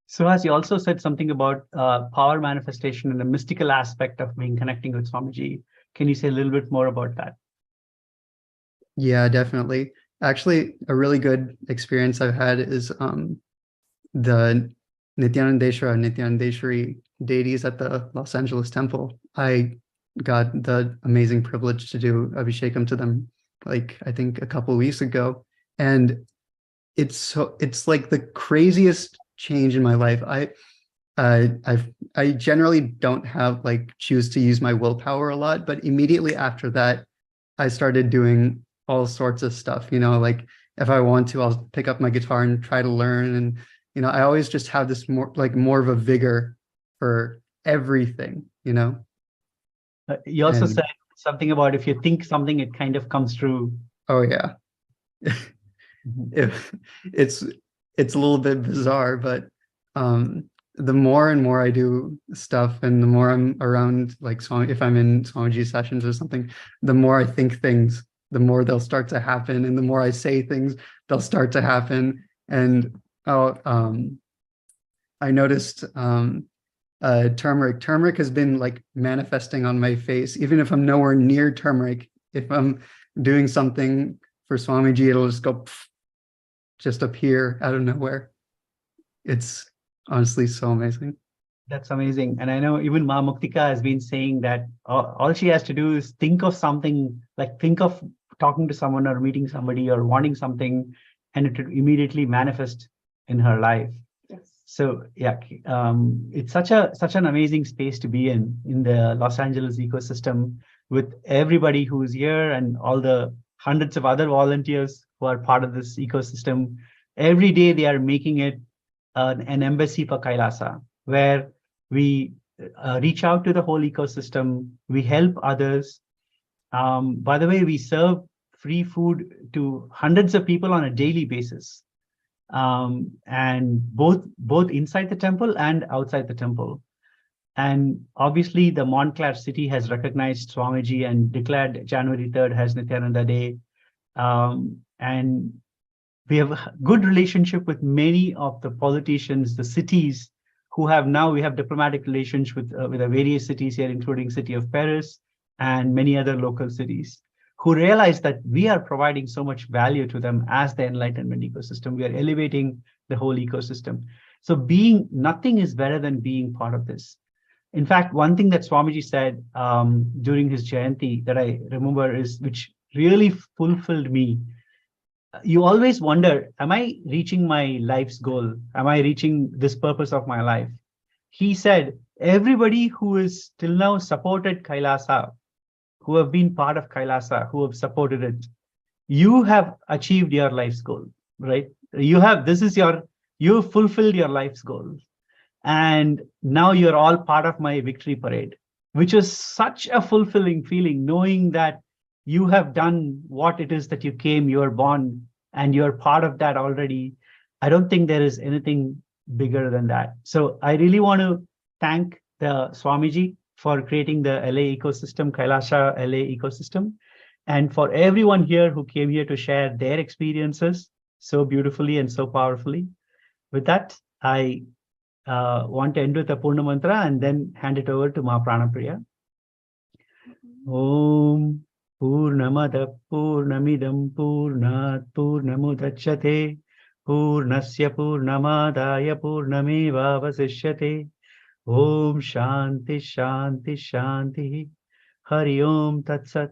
Suhas, you also said something about power manifestation and the mystical aspect of being connecting with Swamiji. Can you say a little bit more about that? Yeah, definitely. Actually, a really good experience I've had is the Nityanandeshwari deities at the Los Angeles temple. I got the amazing privilege to do Abhishekam to them, like I think a couple of weeks ago, and it's like the craziest change in my life. I generally don't have choose to use my willpower a lot, but immediately after that, I started doing all sorts of stuff. Like if I want to, I'll pick up my guitar and try to learn. And I always just have this more of a vigor for everything. You also And- said something about if you think something, it kind of comes true. Oh yeah. It's a little bit bizarre, but the more and more I do stuff, and the more I'm around if I'm in Swamiji sessions or something, the more I think things, the more they'll start to happen, and the more I say things, they'll start to happen. And I noticed turmeric. Turmeric has been manifesting on my face, even if I'm nowhere near turmeric. If I'm doing something for Swamiji, it'll just go just appear out of nowhere. It's honestly so amazing. That's amazing. And I know even Ma Muktika has been saying that all she has to do is think of something, think of talking to someone or meeting somebody or wanting something, and it would immediately manifest in her life. Yes. So yeah, it's such an amazing space to be in the Los Angeles ecosystem, with everybody who's here and all the hundreds of other volunteers who are part of this ecosystem. Every day they are making it an embassy for Kailasa, where we reach out to the whole ecosystem, we help others. By the way, we serve free food to hundreds of people on a daily basis, and both inside the temple and outside the temple. And obviously, the Montclair city has recognized Swamiji and declared January 3rd as Nithyananda Day. And we have a good relationship with many of the politicians, the cities we have diplomatic relations with the various cities here, including city of Paris and many other local cities, who realize that we are providing so much value to them as the enlightenment ecosystem. We are elevating the whole ecosystem. So nothing is better than being part of this. In fact, one thing that Swamiji said during his Jayanti that I remember which really fulfilled me. You always wonder, am I reaching my life's goal? Am I reaching this purpose of my life? He said, everybody who is till now supported Kailasa, who have been part of Kailasa, who have supported it, you have achieved your life's goal, right? You fulfilled your life's goal. And now you're all part of my victory parade, which is such a fulfilling feeling, knowing that you have done what it is that you are born, and you're part of that already. I don't think there is anything bigger than that. So I really want to thank the Swamiji for creating the LA ecosystem, Kailasa LA ecosystem, and for everyone here who came here to share their experiences so beautifully and so powerfully. With that, I want to end with a Purna Mantra and then hand it over to Ma Pranapriya. Om Purnamada Purnamidam Purnat Purnamudachyate Purnasya Purnamadaya Purnameva Vasishyate. Om Shanti Shanti Shanti. Hari Om Tat Sat.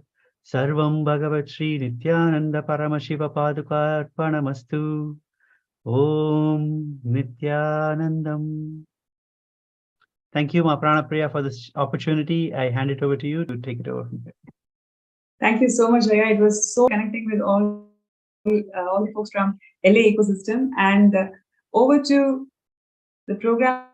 Sarvam Bhagavat Sri Nithyananda Paramashiva Paduka Arpanamastu. Om Nithyanandam. Thank you, Ma Pranapriya, for this opportunity. I hand it over to you to take it over from here. Thank you so much, Jaya. It was so connecting with all the folks from LA ecosystem. And over to the program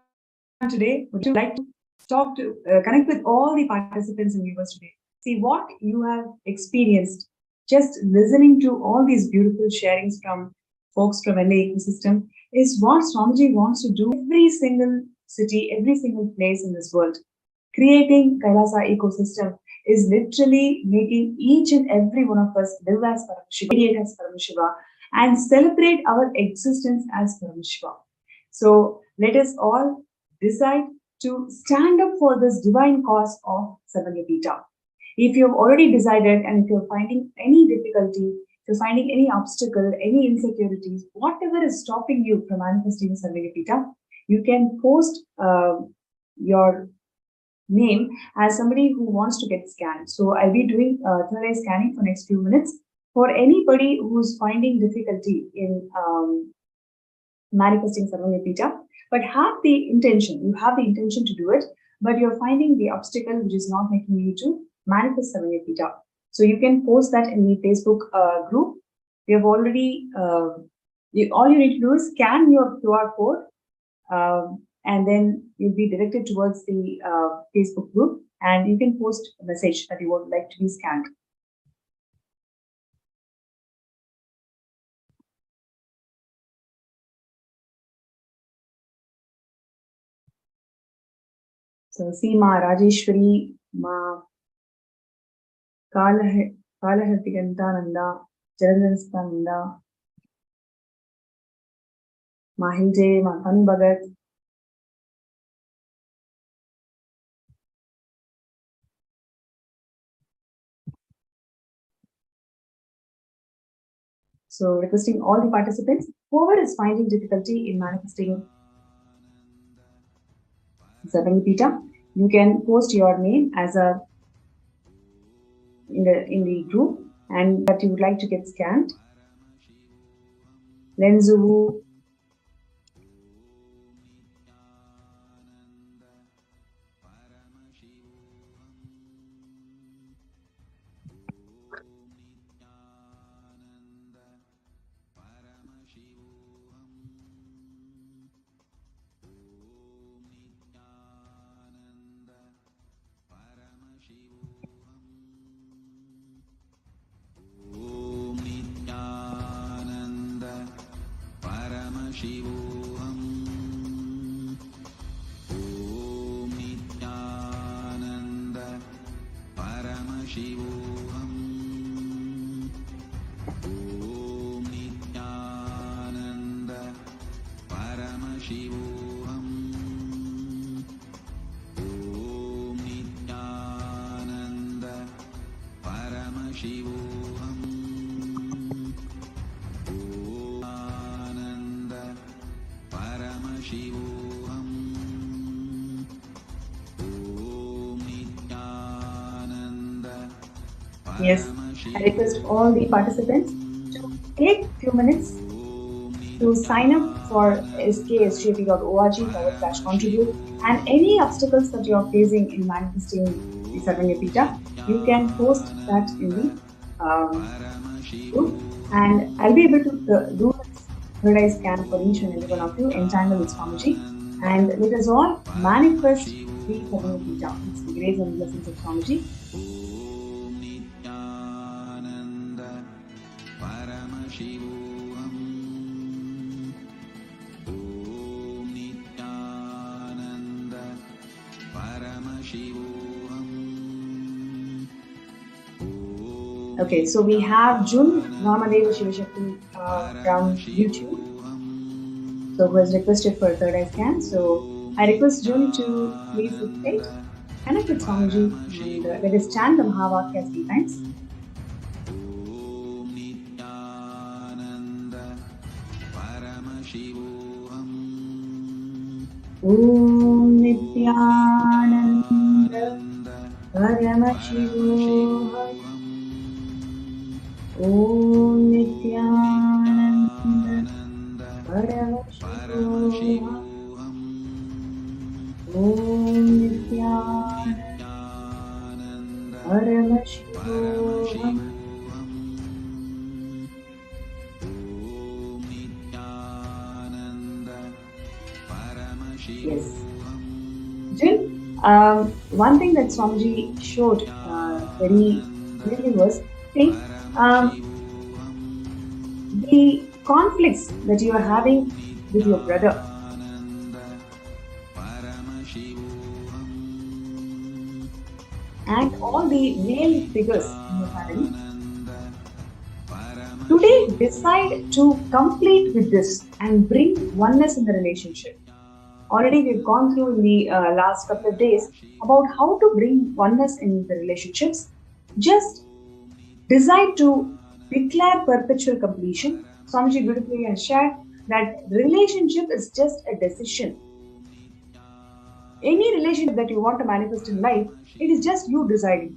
today. Would you like to talk to connect with all the participants and viewers today? See what you have experienced just listening to all these beautiful sharings from folks from LA ecosystem is what Swamiji wants to do every single city, every single place in this world. Creating Kailasa ecosystem is literally making each and every one of us live as Paramashiva, radiate as Paramashiva, and celebrate our existence as Paramashiva. So let us all decide to stand up for this divine cause of Samagapita. If you have already decided and if you're finding any difficulty, if you're finding any obstacle, any insecurities, whatever is stopping you from manifesting Samagapita, you can post your name as somebody who wants to get scanned. So I'll be doing third eye scanning for next few minutes. For anybody who's finding difficulty in manifesting Sarvanyapita, but have the intention, you have the intention to do it, but you're finding the obstacle which is not making you to manifest Sarvanyapita. So you can post that in the Facebook group. We have already, all you need to do is scan your QR code and then you'll be directed towards the Facebook group and you can post a message that you would like to be scanned. So see Ma Rajeshwari, Ma Kalahartigantananda, Jalanananda, Ma Hilde, Ma Tanu Bhagat. So requesting all the participants, whoever is finding difficulty in manifesting Sarvanyapita, you can post your name as a in the group and that you would like to get scanned. Lenzu, yes, I request all the participants to take a few minutes to sign up for sksjp.org/contribute and any obstacles that you are facing in manifesting the Sarvanyapita, you can post that in the group and I'll be able to do this third eye scan for each and every one of you, entangle with Swamiji, and let us all manifest the Sarvanyapita. It's the grace and blessings of Swamiji. Okay, so we have Jun Namadeva Shivashakti from YouTube, so who has requested for a third eye scan. So I request Jun to please dictate, connect with Swamiji, and let us chant the Mahavakya 3 times. Om Nithyananda Paramashivam Om Nithyananda Paramashivam. Om Nithyananda Paramashivam. Yes. Jill, one thing that Swamiji showed very clearly was, see, the conflicts that you are having with your brother. And all the male figures in your family. Today, decide to complete with this and bring oneness in the relationship. Already we've gone through in the last couple of days about how to bring oneness in the relationships. Just decide to declare perpetual completion. Swamiji beautifully has shared that relationship is just a decision. Any relationship that you want to manifest in life, it is just you deciding.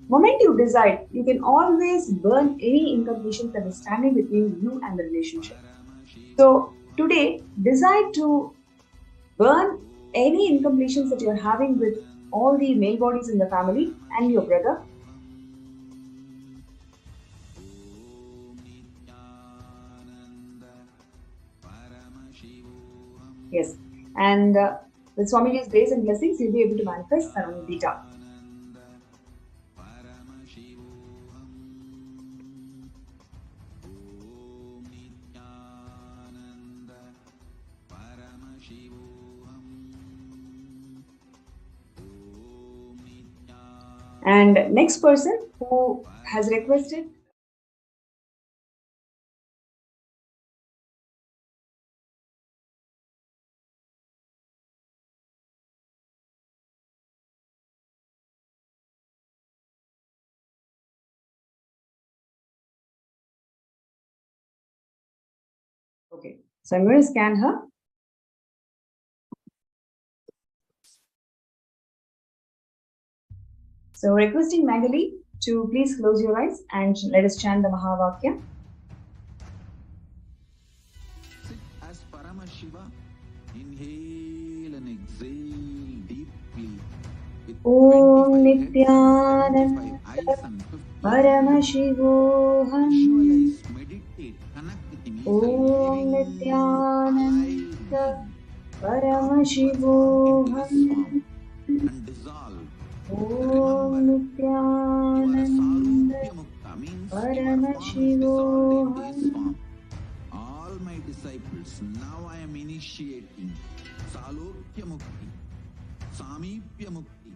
Moment you decide, you can always burn any incompletions that is standing between you and the relationship. So today, decide to burn any incompletions that you're having with all the male bodies in the family and your brother. Yes, and with Swamiji's grace and blessings, you'll be able to manifest Sarvamya Beta. And next person who has requested. Okay, so I'm going to scan her. So requesting Magali to please close your eyes and let us chant the Mahavakya. As Paramashiva, inhale and exhale deeply. Om Nithyananda Paramashivoham. Visualize, meditate, connect with himself. Om Nithyananda Paramashivoham. And dissolve. Om Nithyananda Paramashivoham. All my disciples, now I am initiating Salokya Mukti, Samipya Mukti,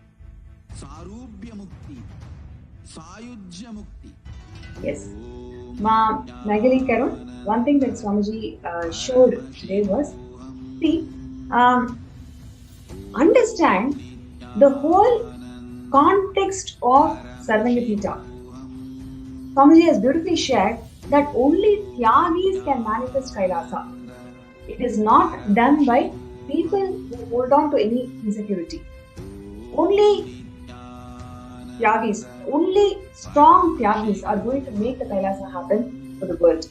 Sarubhya Mukti, Sayujya Mukti. Yes. Ma Magali Karun, one thing that Swamiji showed today was, see, understand the whole context of Sarvamya Beta. Swamiji has beautifully shared that only Tyagis can manifest Kailasa. It is not done by people who hold on to any insecurity. Only Tyagis, only strong Tyagis are going to make the Kailasa happen for the world.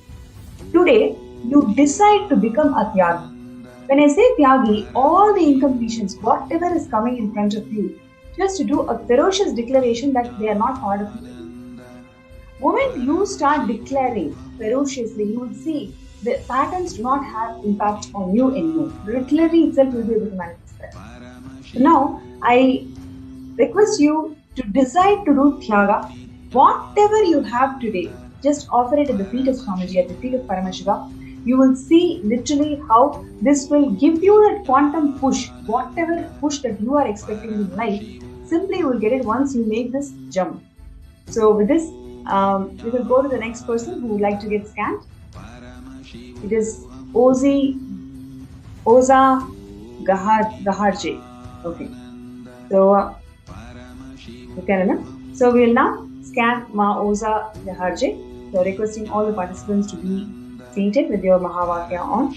Today, you decide to become a Tyagi. When I say Tyagi, all the incompletions, whatever is coming in front of you, just to do a ferocious declaration that they are not part of you. The moment you start declaring ferociously, you will see the patterns do not have impact on you anymore. Literally itself will be able to manifest that. So now, I request you to decide to do Tyaga. Whatever you have today, just offer it at the feet of Swamiji, at the feet of Paramashiva. You will see literally how this will give you that quantum push. Whatever push that you are expecting in life, simply you will get it once you make this jump. So with this, we will go to the next person who would like to get scanned. It is Oza Gaharje. Okay. So, so we will now scan Ma Oza Gaharje. So requesting all the participants to be seated with your Mahavakya on.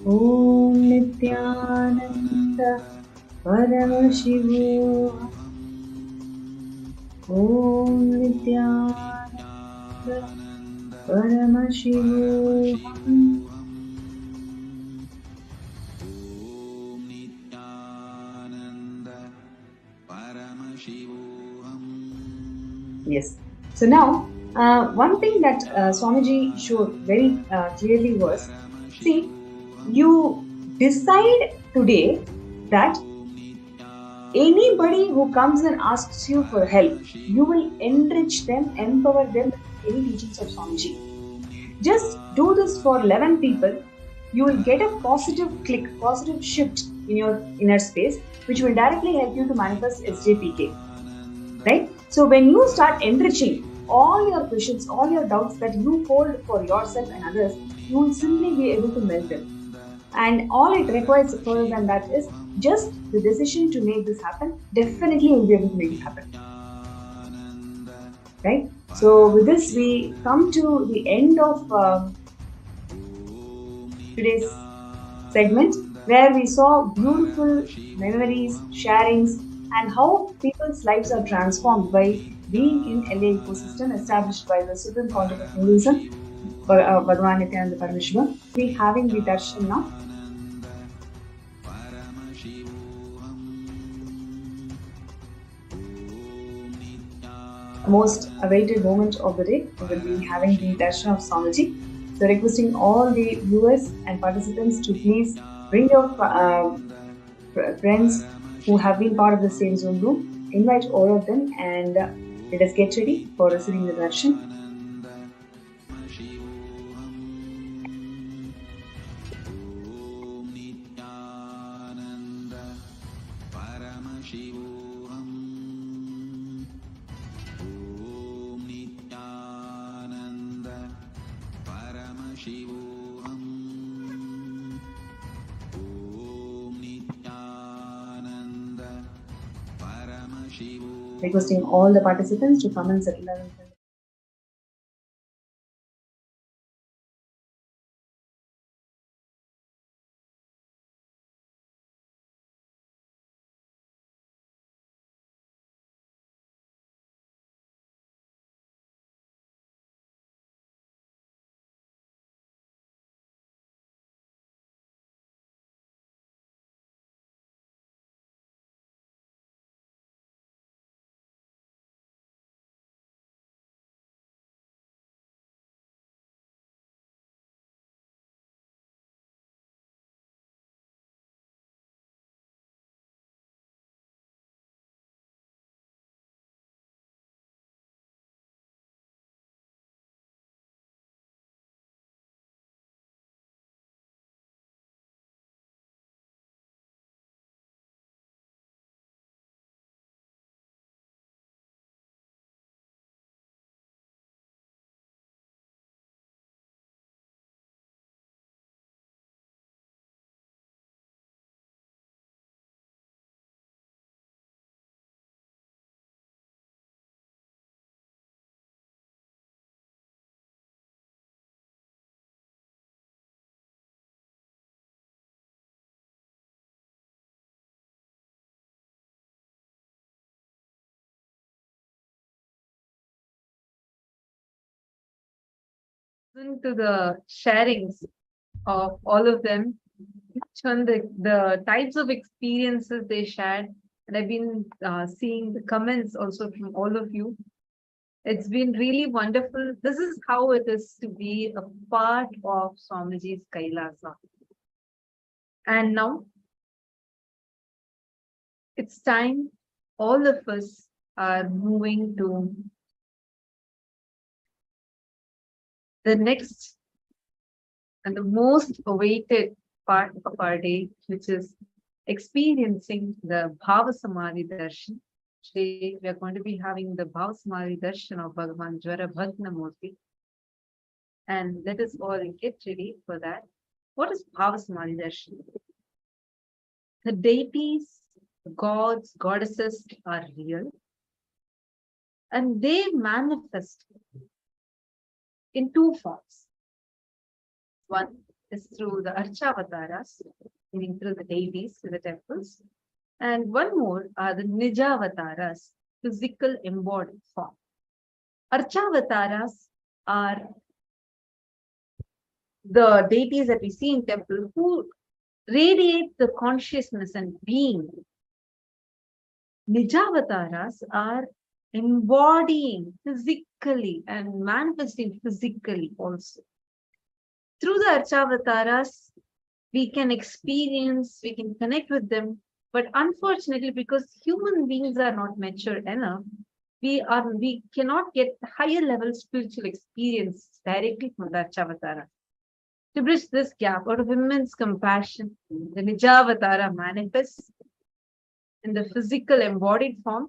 Om Nithyananda Paramashivam. Om Nithyananda Paramashivam. Om Nithyananda Paramashivam. Yes. So now, one thing that Swamiji showed very clearly was, see, you decide today that anybody who comes and asks you for help, you will enrich them, empower them with any teachings of Swamiji. Just do this for 11 people. You will get a positive click, positive shift in your inner space, which will directly help you to manifest SJPK. Right? So when you start enriching all your questions, all your doubts that you hold for yourself and others, you will simply be able to melt them. And all it requires further than that is just the decision to make this happen. Definitely you'll be able to make it happen. Right? So with this, we come to the end of today's segment, where we saw beautiful memories, sharings, and how people's lives are transformed by being in LA ecosystem established by the Supreme Concept of Hinduism, Bhagavan Nithyananda Paramashivam. We having the darshan now. Most awaited moment of the day, we will be having the darshan of Swamiji. So requesting all the viewers and participants to please bring your friends who have been part of the same Zoom room. Invite all of them and let us get ready for receiving the darshan. Requesting all the participants to come and settle down. To the sharings of all of them, each one the types of experiences they shared, and I've been seeing the comments also from all of you. It's been really wonderful. This is how it is to be a part of Swamiji's Kailasa. And now it's time all of us are moving to the next and the most awaited part of our day, which is experiencing the Bhava Samadhi Darshan. Today, we are going to be having the Bhava Samadhi Darshan of Bhagavan Jwara Bhagna Murti. And let us all get ready for that. What is Bhava Samadhi Darshan? The deities, gods, goddesses are real, and they manifest in two forms. One, is through the Archavataras, meaning through the deities to the temples. And one more are the Nijavataras, physical embodied form. Archavataras are the deities that we see in temple who radiate the consciousness and being. Nijavataras are embodying physically and manifesting physically also. Through the Archavataras, we can experience, we can connect with them, but unfortunately, because human beings are not mature enough, we cannot get higher level spiritual experience directly from the Archavatara. To bridge this gap, out of immense compassion, the Nijavatara manifests in the physical embodied form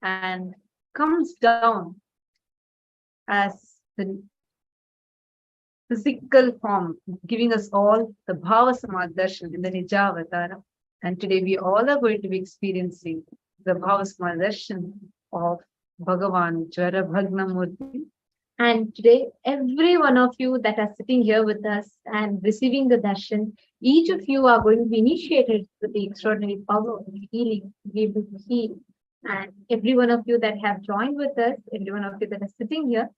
and comes down as the physical form, giving us all the Bhava Samadhi Darshan in the Nijavatara. And today we all are going to be experiencing the Bhava Samadhi Darshan of Bhagavan Jwara Bhagna Murti. And today, every one of you that are sitting here with us and receiving the darshan, each of you are going to be initiated with the extraordinary power of healing, to be able to heal. And every one of you that have joined with us, every one of you that are sitting here,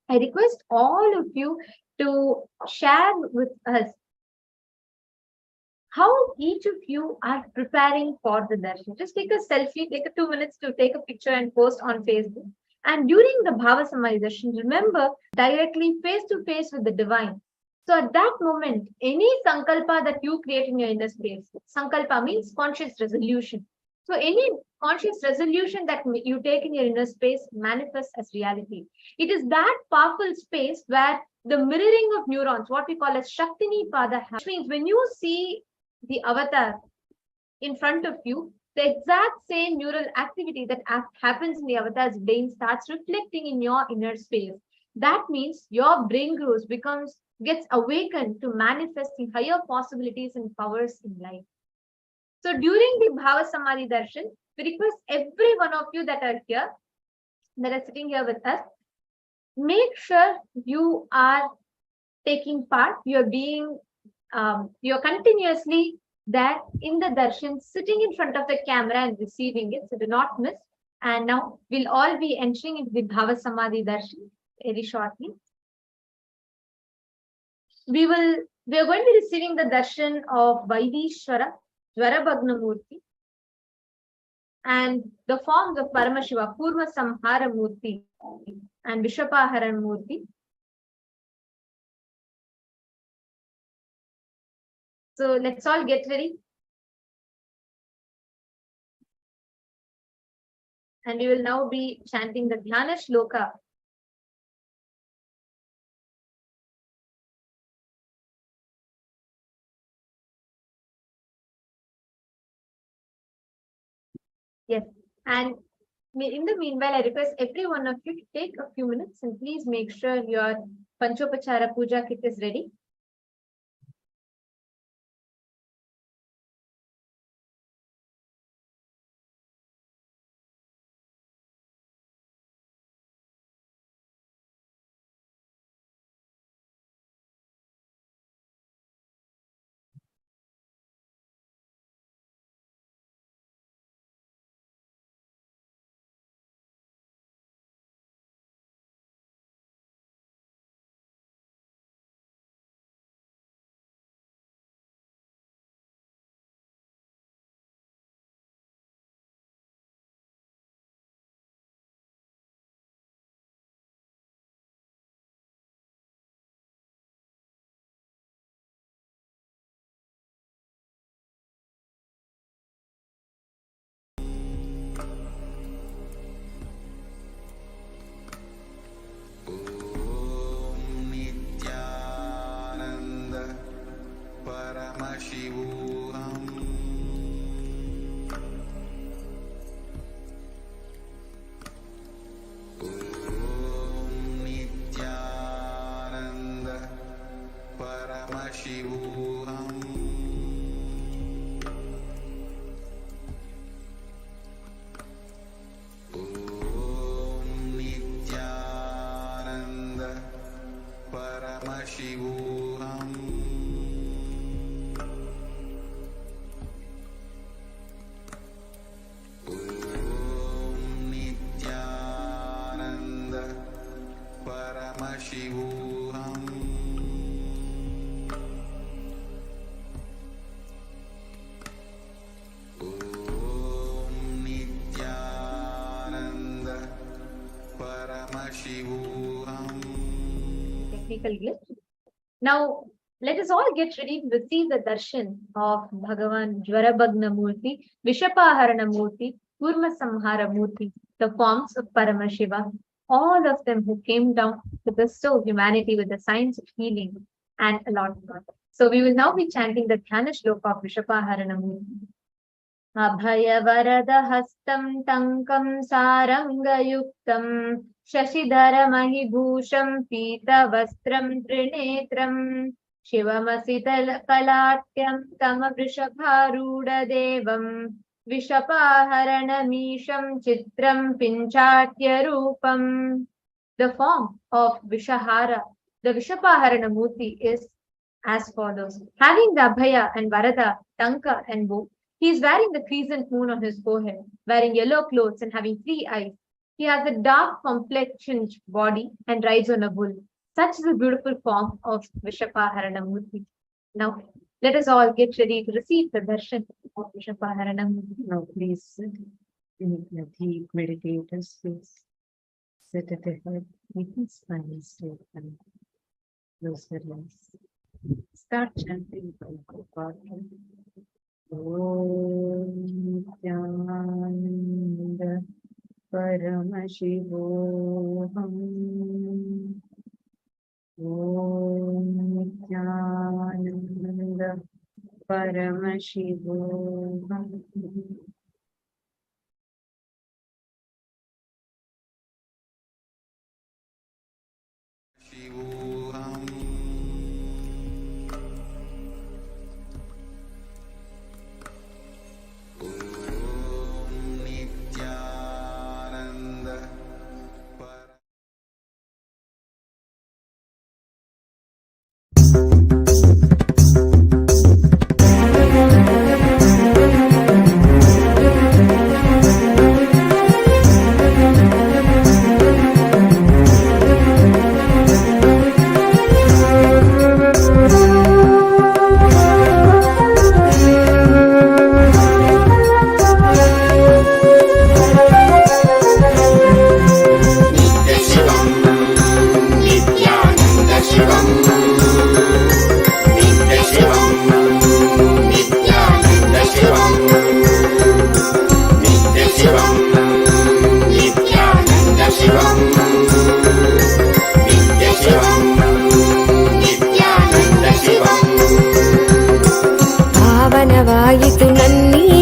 I request all of you to share with us how each of you are preparing for the darshan. Just take a selfie, take 2 minutes to take a picture and post on Facebook. And during the Bhava Samadhi Darshan, remember, directly face to face with the divine. So at that moment, any sankalpa that you create in your inner space, sankalpa means conscious resolution. So any conscious resolution that you take in your inner space manifests as reality. It is that powerful space where the mirroring of neurons, what we call as Shaktini Pada, which means when you see the avatar in front of you, the exact same neural activity that happens in the avatar's brain starts reflecting in your inner space. That means your brain grows, gets awakened to manifesting higher possibilities and powers in life. So during the Bhava Samadhi Darshan, we request every one of you that are here, that are sitting here with us, make sure you are taking part. You're continuously there in the darshan, sitting in front of the camera and receiving it, so do not miss. And now we'll all be entering into the Bhava Samadhi Darshan very shortly. We are going to be receiving the darshan of Vaidheeswara, Jwara Bhagna Murti, and the forms of Paramashiva, Purva Samhara Murti and Vishapaharan Murti. So let's all get ready. And we will now be chanting the Dhyana Shloka. Yes. And in the meanwhile, I request every one of you to take a few minutes and please make sure your Panchopachara Puja kit is ready. Nithyananda Paramashivam Nithyananda Paramashivam Nithyananda Paramashivam technical glitch. Now, let us all get ready to receive the darshan of Bhagavan Jwarabhagna Murti, Vishapaharana Murti, Kurma Samhara Murti, the forms of Paramashiva, all of them who came down to bestow humanity with the science of healing and a lot more. So we will now be chanting the Dhyana Shloka of Vishapaharana Murti. Abhaya Varada Hastam Tankam Sarangayuktam Shashidhara Mahibhusham Pita Vastram Trinetram Shivamasital Kalatyam Tama Vrishabharuda Devam Vishapaharanamisham Chitram Pinchatya Rupam. The form of Vishahara, the Vishapaharana Murti, is as follows. Having the Abhaya and Varada, Tanka and bow, he is wearing the crescent moon on his forehead, wearing yellow clothes and having 3 eyes. He has a dark complexioned body and rides on a bull. Such is the beautiful form of Vishapaharana Murti. Now, let us all get ready to receive the darshan of Vishapaharana Murti. Now, please sit in a deep meditative space. Sit at the head, making spine straight and close your eyes. Start chanting Bhava. Om Nithyananda Paramashivam. Om Nithyananda Paramashivam.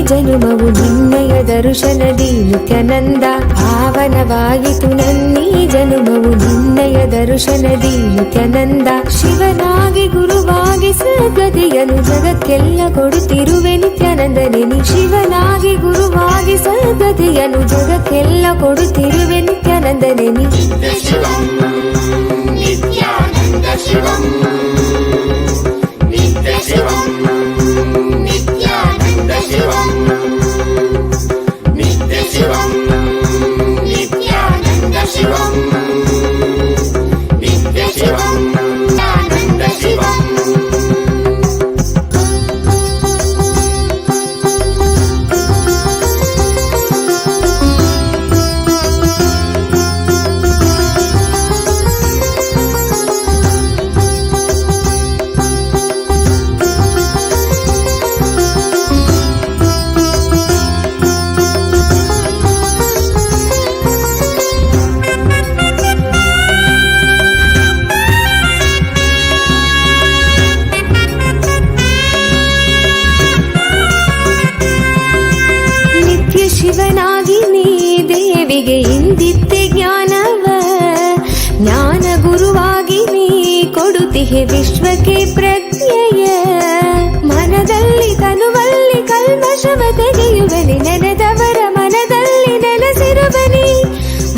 ಜನುಮವು ನಿನ್ನಯ ದರ್ಶನದಿ ನಿತ್ಯಾನಂದ ಪಾವನವಾಯಿತು ನನ್ನೀ ಜನುಮವು ನಿನ್ನಯ ದರ್ಶನದಿ ನಿತ್ಯಾನಂದ ಶಿವನಾಗಿ ಗುರುವಾಗಿ ಸದ್ಗತಿಯನ್ನು ಜಗಕ್ಕೆಲ್ಲ ಕೊಡುತ್ತಿರುವೆ ನಿತ್ಯಾನಂದನೇ ನೀ ಶಿವನಾಗಿ ಗುರುವಾಗಿ ಸದ್ಗತಿಯನ್ನು ಜಗಕ್ಕೆಲ್ಲ ಕೊಡುತ್ತಿರುವೆ ನಿತ್ಯಾನಂದನೇ ನೀ ನಿತ್ಯಾನಂದ ಶಿವಂ ನಿತ್ಯ ಶಿವಂ ನಿತ್ಯಾನಂದ ಶಿವಂ ನಿತ್ಯ ಶಿವಂ ನಿತ್ಯಾನಂದ ಶಿವಂ ನಿತ್ಯ ಶಿವಂ ಆನಂದ ಶಿವಂ ಶಿವನಾಗಿ ನೀ ದೇವಿಗೆ ಇಂದಿತ್ತೆ ಜ್ಞಾನವ ಜ್ಞಾನ ಗುರುವಾಗಿ ನೀ ಕೊಡುತ್ತಿಹೆ ವಿಶ್ವಕ್ಕೆ ಪ್ರಜ್ಞೆಯ ಮನದಲ್ಲಿ ತನುವಲ್ಲಿ ಕಲ್ಮಶವ ತೆಗೆಯುವನಿ ನೆನೆದವರ ಮನದಲ್ಲಿ ನೆಲೆಸಿರುವನಿ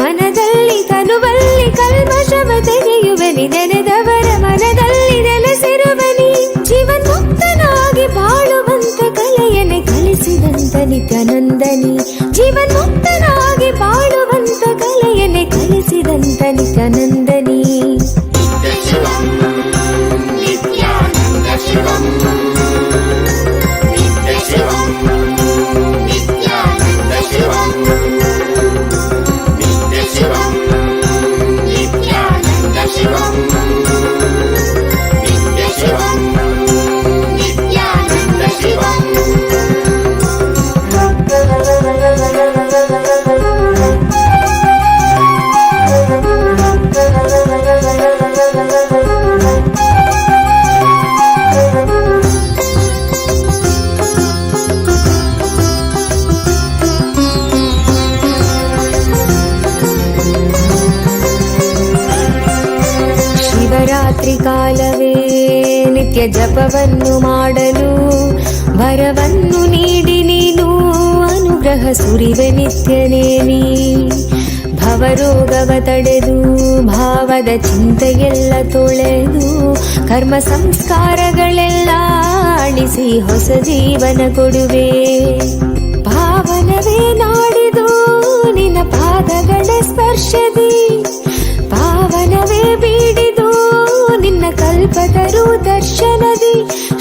ಮನದಲ್ಲಿ ತನುವಲ್ಲಿ ಕಲ್ಮಶವ ತೆಗೆಯುವನಿ ನೆನೆದವರ ಮನದಲ್ಲಿ ನೆಲೆಸಿರುವನಿ ಜೀವನ್ಮುಕ್ತನಾಗಿ ಬಾಳುವಂತ ಕಲೆಯನ್ನೇ ಕಲಿಸಿದಂತ ನಿತ್ಯಾನಂದನಿ ಜೀವನ್ಮುಕ್ತನಾಗಿ ಬಾಳುವಂತ ಕಲೆಯನ್ನೇ ಕಲಿಸಿದಂತ ನಿತ್ಯಾನಂದನಿ ನಿತ್ಯ ಶಿವಂ ನಿತ್ಯಾನಂದ ಶಿವಂ ನಿತ್ಯ ಶಿವಂ ನಿತ್ಯಾನಂದ ಶಿವಂ ನಿತ್ಯ ಶಿವಂ ನಿತ್ಯಾನಂದ ಶಿವಂ ಕಾಲವೇ ನಿತ್ಯ ಜಪವನ್ನು ಮಾಡಲು ವರವನ್ನು ನೀಡಿ ನೀನು ಅನುಗ್ರಹ ಸುರಿವೆ ನಿತ್ಯನೇ ನೀ. ಭವರೋಗವ ತಡೆದು ಭಾವದ ಚಿಂತೆಗೆಲ್ಲ ತೊಳೆದು ಕರ್ಮ ಸಂಸ್ಕಾರಗಳೆಲ್ಲ ಅಳಿಸಿ ಹೊಸ ಜೀವನ ಕೊಡುವೆ. ಪಾವನವೇ ನಾಡಿದು ನಿನ್ನ ಪಾದಗಳ ಸ್ಪರ್ಶದಿ, ಪಾವನವೇ ಬೀಡಿದು ನಿನ್ನ ಕಲ್ಪತರು ದರ್ಶನದಿ.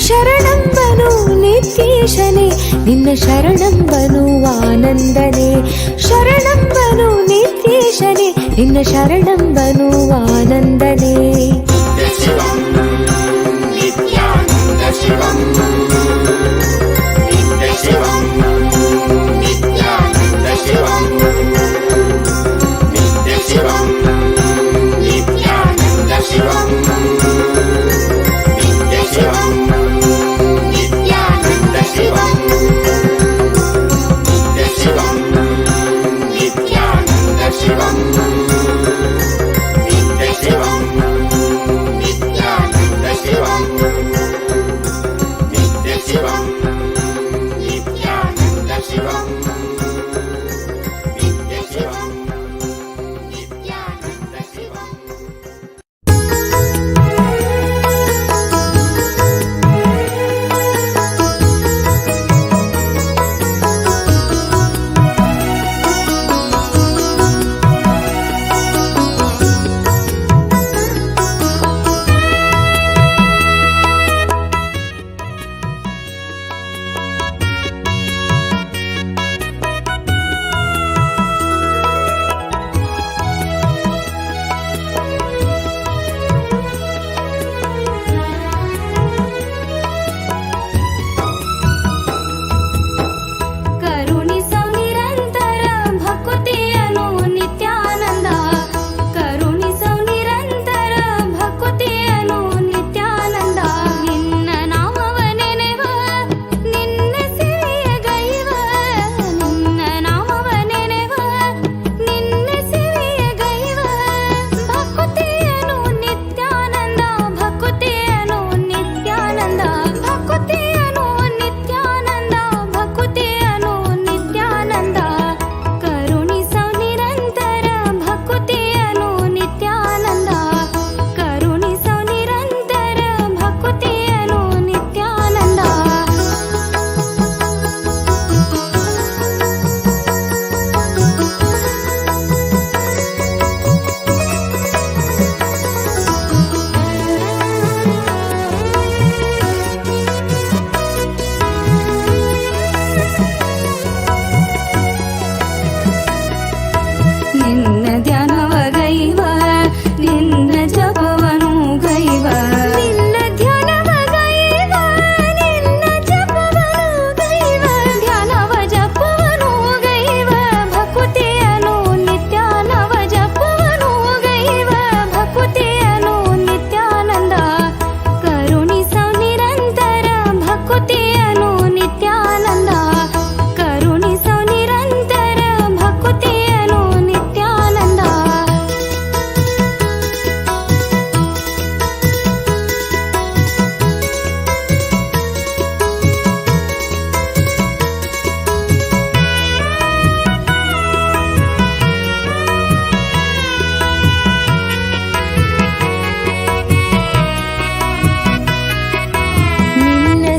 ಶರಣಂಬನು ನಿತ್ಯೇಶನೇ ನಿನ್ನ ಶರಣಂಬನು ಆನಂದನೇ, ಶರಣಂಬನು ನಿತ್ಯೇಶನೇ ನಿನ್ನ ಶರಣಂಬನು ಆನಂದನೇ.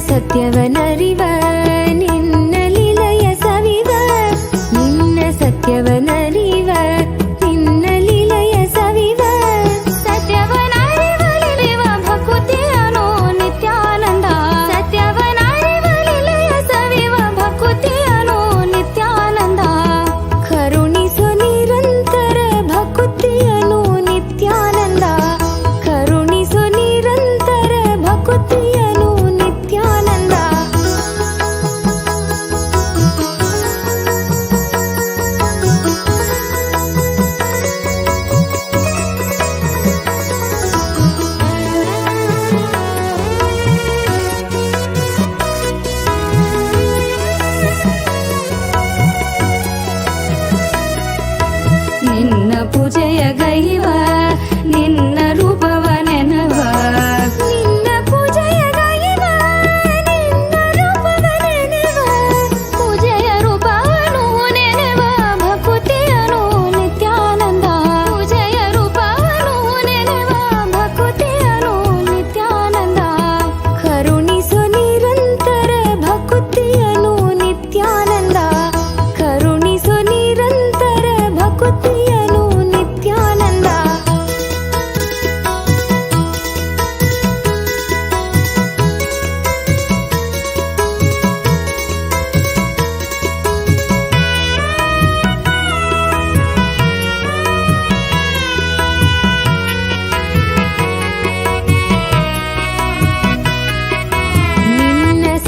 ಸತ್ಯವನರಿವ ನಿನ್ನ ಲೀಲೆಯ ಸವಿವ, ನಿನ್ನ ಸತ್ಯವನರಿವ ನಿನ್ನ ಲೀಲೆಯ ಸವಿವ. ಸತ್ಯವನರಿವ ಲೀಲೆವ ಭಕುತಿಯನೋ ನಿತ್ಯಾನಂದ, ಸತ್ಯವನರಿವ ಲೀಲೆಯ ಸವಿವ ಭಕುತಿಯನೋ ನಿತ್ಯಾನಂದ. ಕರುಣಿಸು ನಿರಂತರ ಭಕುತಿಯನೋ ನಿತ್ಯಾನಂದ, ಕರುಣಿಸು ನಿರಂತರ ಭಕುತಿಯನೋ ನಿತ್ಯಾನಂದ.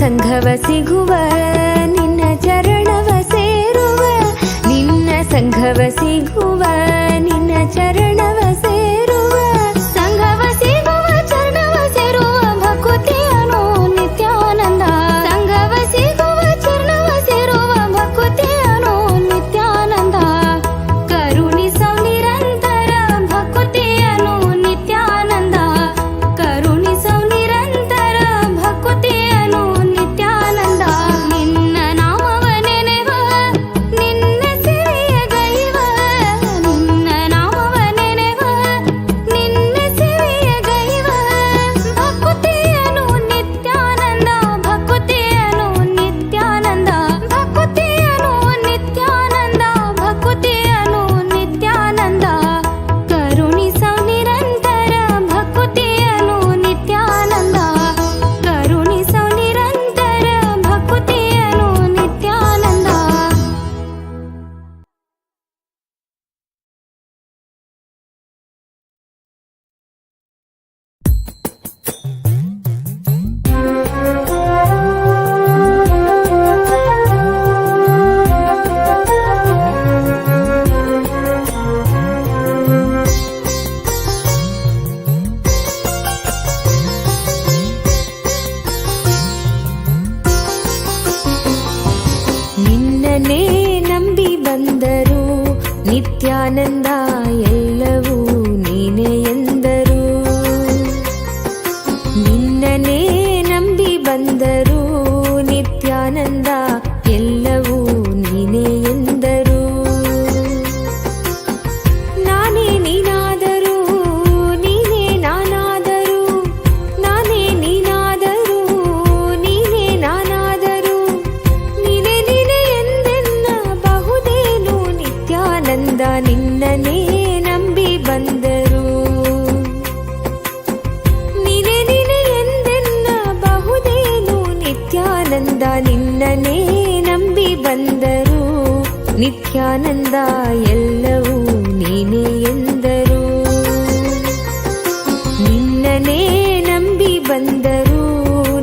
ಸಂಘವ ಸಿಗುವ ನಿನ್ನ ಚರಣವ ಸೇರುವ ನಿನ್ನ ಸಂಘವ ಸಿಗುವ ನಿನ್ನ ಚರಣವ ಸೇರುವ ಸಂಘವ ಸಿಗುವ ಚರಣವ ಸೇರುವ ಭಕುತಿಯನು ನಿತ್ಯಾನಂದ ಸಂಘವ ಸಿಗುವ ಚರಣವ ಸೇರುವ ಭಕುತಿಯನು ನಿತ್ಯಾನಂದ ಕರುಣಿಸೋ ನಿರಂತರ ಭಕುತಿಯನು ನಿತ್ಯಾನಂದ ಕರುಣಿಸೋ ನಿರಂತರ ಭಕುತಿಯನು ನಿತ್ಯಾನಂದ ನಿನ್ನ ನಾಮವ ನೆನೆವ ನಿನ್ನ ಸಿರಿಯ ಗೈವ ನಿನ್ನ ನಾಮವ ನೆನೆವ ನಿನ್ನ ಸಿರಿಯ ಗೈವ ಭಕುತಿಯನು ನಿತ್ಯಾನಂದ ಭಕುತಿಯನು ನಿತ್ಯಾನಂದ ಭಕುತಿಯನು ನಿತ್ಯಾನಂದ ಭಕುತಿಯನು ನಿತ್ಯಾನಂದ ಕರುಣಿಸೋ ನಿರಂತರ ಭಕುತಿಯನು ನಿತ್ಯಾನಂದ ಕರುಣಿಸೋ ನಿರಂತರ ಭಕುತಿಯನು ನಿತ್ಯಾನಂದ ನಿನ್ನನೇ ನಂಬಿ ಬಂದರು ನಿತ್ಯಾನಂದ ಎಲ್ಲವೂ ನೀನೇ ಎಂದರು ನಿನ್ನನೇ ನಂಬಿ ಬಂದರು ನಿತ್ಯಾನಂದ ಎಲ್ಲವೂ ನೀನೇ ಎಂದರು ನಾನೇ ನೀನಾದರೂ ನೀನೇ ನಾನಾದರೂ ನಾನೇ ನೀನಾದರೂ ನೀನೇ ನಾನಾದರೂ ನೀನೇ ನೀನೇ ಎಂದೆನ್ನ ಬಹುದೇನು ನಿತ್ಯಾನಂದ ನಿನ್ನನೇ ನಂಬಿ ಬಂದರು ನೀನೇ ನೀನೇ ಎಂದೆನ್ನ ಬಹುದೇನು ನಿತ್ಯಾನಂದ ನಿನ್ನನೇ ನಂಬಿ ಬಂದರು ನಿತ್ಯಾನಂದ ಎಲ್ಲವೂ ನೀನೇ ಎಂದರು ನಿನ್ನನೇ ನಂಬಿ ಬಂದರು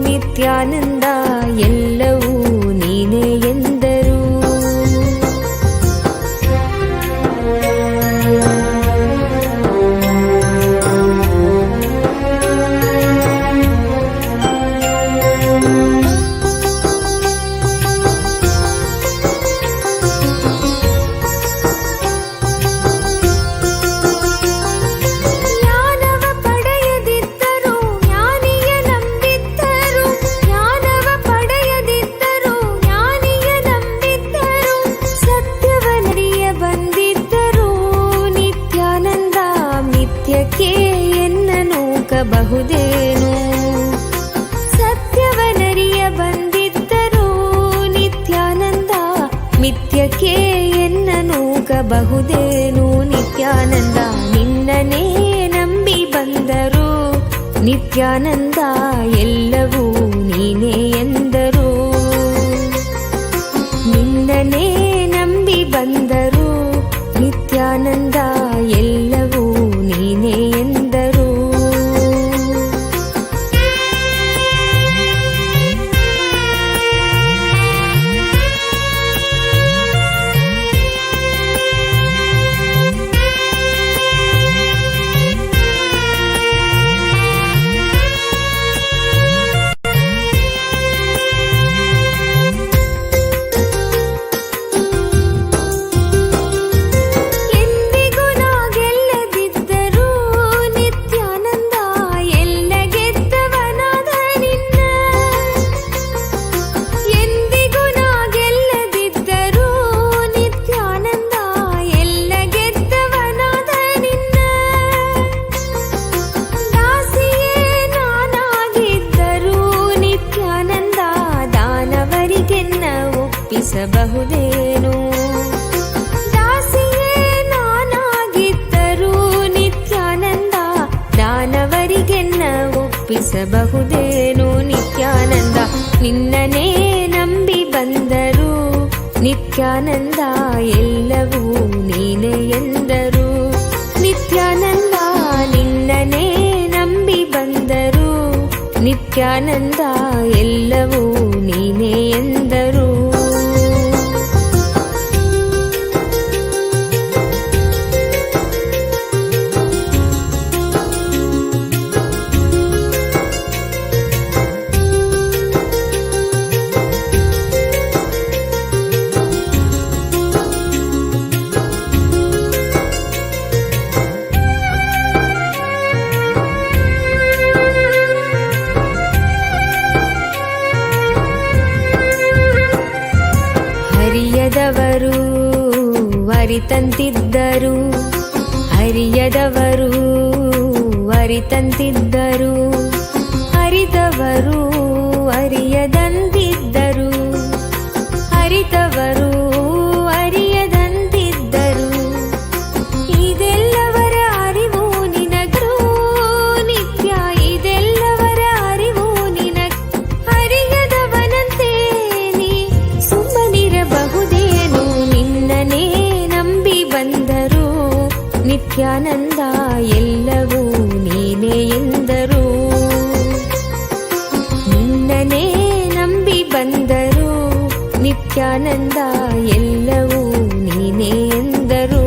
ನಿತ್ಯಾನಂದ ಎಲ್ಲವೂ ನೀನೇ ಎಂದರು ಜ್ಞಾನವ ಪಡೆಯದಿದ್ದರು ಜ್ಞಾನಿಯ ನಂಬಿದ್ದರು ಜ್ಞಾನವ ಪಡೆಯದಿದ್ದರು ಜ್ಞಾನಿಯ ನಂಬಿದ್ದರು ಸತ್ಯವನರಿಯ ಬಂದಿದ್ದರು ನಿತ್ಯಾನಂದ ಮಿಥ್ಯಕ್ಕೆ ಎನ್ನ ನೂಕಬಹುದೇನು ಸತ್ಯವನರಿಯ ಬಂದಿದ್ದರು ನಿತ್ಯಾನಂದ ಮಿಥ್ಯಕ್ಕೆ ಎನ್ನ ನೂಕಬಹುದೇನು ನಿತ್ಯಾನಂದ ನಿನ್ನನೇ ನಂಬಿ ಬಂದರು ನಿತ್ಯಾನಂದ ಎಲ್ಲವೂ ನೀನೇ ಎಂದರು ನಿನ್ನನೇ ನಂಬಿ ಬಂದರು ನಿತ್ಯಾನಂದ ಎಲ್ಲವೂ ನೀನೇ ಎಂದರು ಎಂದಿಗೂ ನಾ ಗೆಲ್ಲದಿದ್ದರೂ ನಿತ್ಯಾನಂದ ಎಲ್ಲ ಗೆದ್ದವನಾದ ನಿನ್ನ ಎಂದಿಗೂ ನಾ ಗೆಲ್ಲದಿದ್ದರೂ ನಿತ್ಯಾನಂದ ಎಲ್ಲ ಗೆದ್ದವನಾದ ನಿನ್ನ ದಾಸಿಯೇ ನಾನಾಗಿದ್ದರೂ ನಿತ್ಯಾನಂದ ದಾನವರಿಗೆನ್ನ ಒಪ್ಪಿಸಬಹುದೇನು ದಾಸಿಯೇ ನಾನಾಗಿದ್ದರೂ ನಿತ್ಯಾನಂದ ದಾನವರಿಗೆನ್ನ ಒಪ್ಪಿಸಬಹುದೇನು ನಿತ್ಯಾನಂದ ನಿನ್ನನೇ ನಂಬಿ ಬಂದರು ನಿತ್ಯಾನಂದ ಎಲ್ಲವೂ ನೀನೇ ಎಂದರು ನಿತ್ಯಾನಂದ ನಿನ್ನನೇ ನಂಬಿ ಬಂದರು ನಿತ್ಯಾನಂದ ಎಲ್ಲವೂ ಅರಿತವರು ಅರಿತಂತಿದ್ದರು, ಅರಿಯದವರು ಅರಿತಂತಿದ್ದರು, ಅರಿತವರು ಅರಿಯದಂತಿದ್ದರು, ಅರಿತವರು ಅರಿಯದಂತಿದ್ದರು. ಇದೆಲ್ಲವರ ಅರಿವು ನಿನಗೂ ನಿತ್ಯ, ಇದೆಲ್ಲವರ ಅರಿವು ನಿನಗೆ. ಅರಿಯದವನಂತೆ ನೀ ಸುಮ್ಮನಿರಬಹುದೇನು, ನಿನ್ನನೇ ನಂಬಿ ಬಂದರು ನಿತ್ಯಾನಂದ ಎಲ್ಲವೂ ನೀನೇ ಎಂದರು. ನಿನ್ನನೇ ನಂಬಿ ಬಂದರು ನಿತ್ಯಾನಂದ ಎಲ್ಲವೂ ನೀನೇ ಎಂದರು.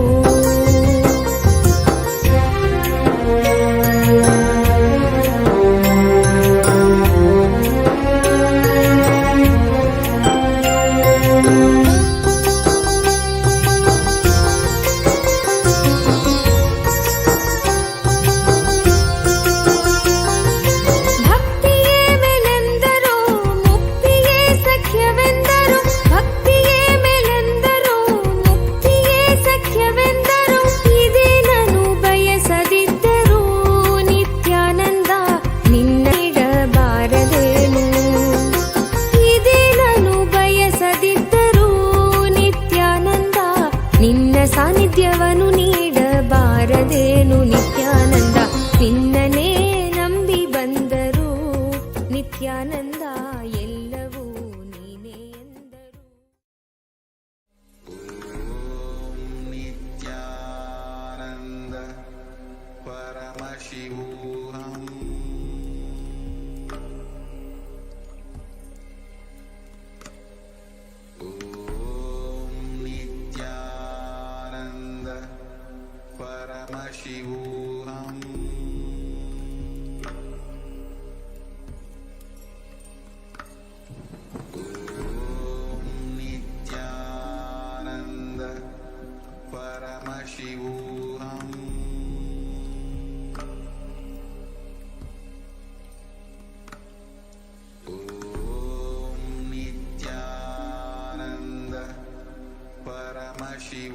ಸಾನ್ನಿಧ್ಯವನು ನೀಡಬಾರದೇನು ನಿತ್ಯಾನಂದ, ನಿನ್ನನೇ ನಂಬಿ ಬಂದರು ನಿತ್ಯಾನಂದ ಎಲ್ಲವೂ ನೀನೇ ಎಂದರು. Nithyananda ಪರಮಶಿವೋಹಂ. Paramashivam. Om Nithyananda Paramashivam. Om Nithyananda Paramashivam.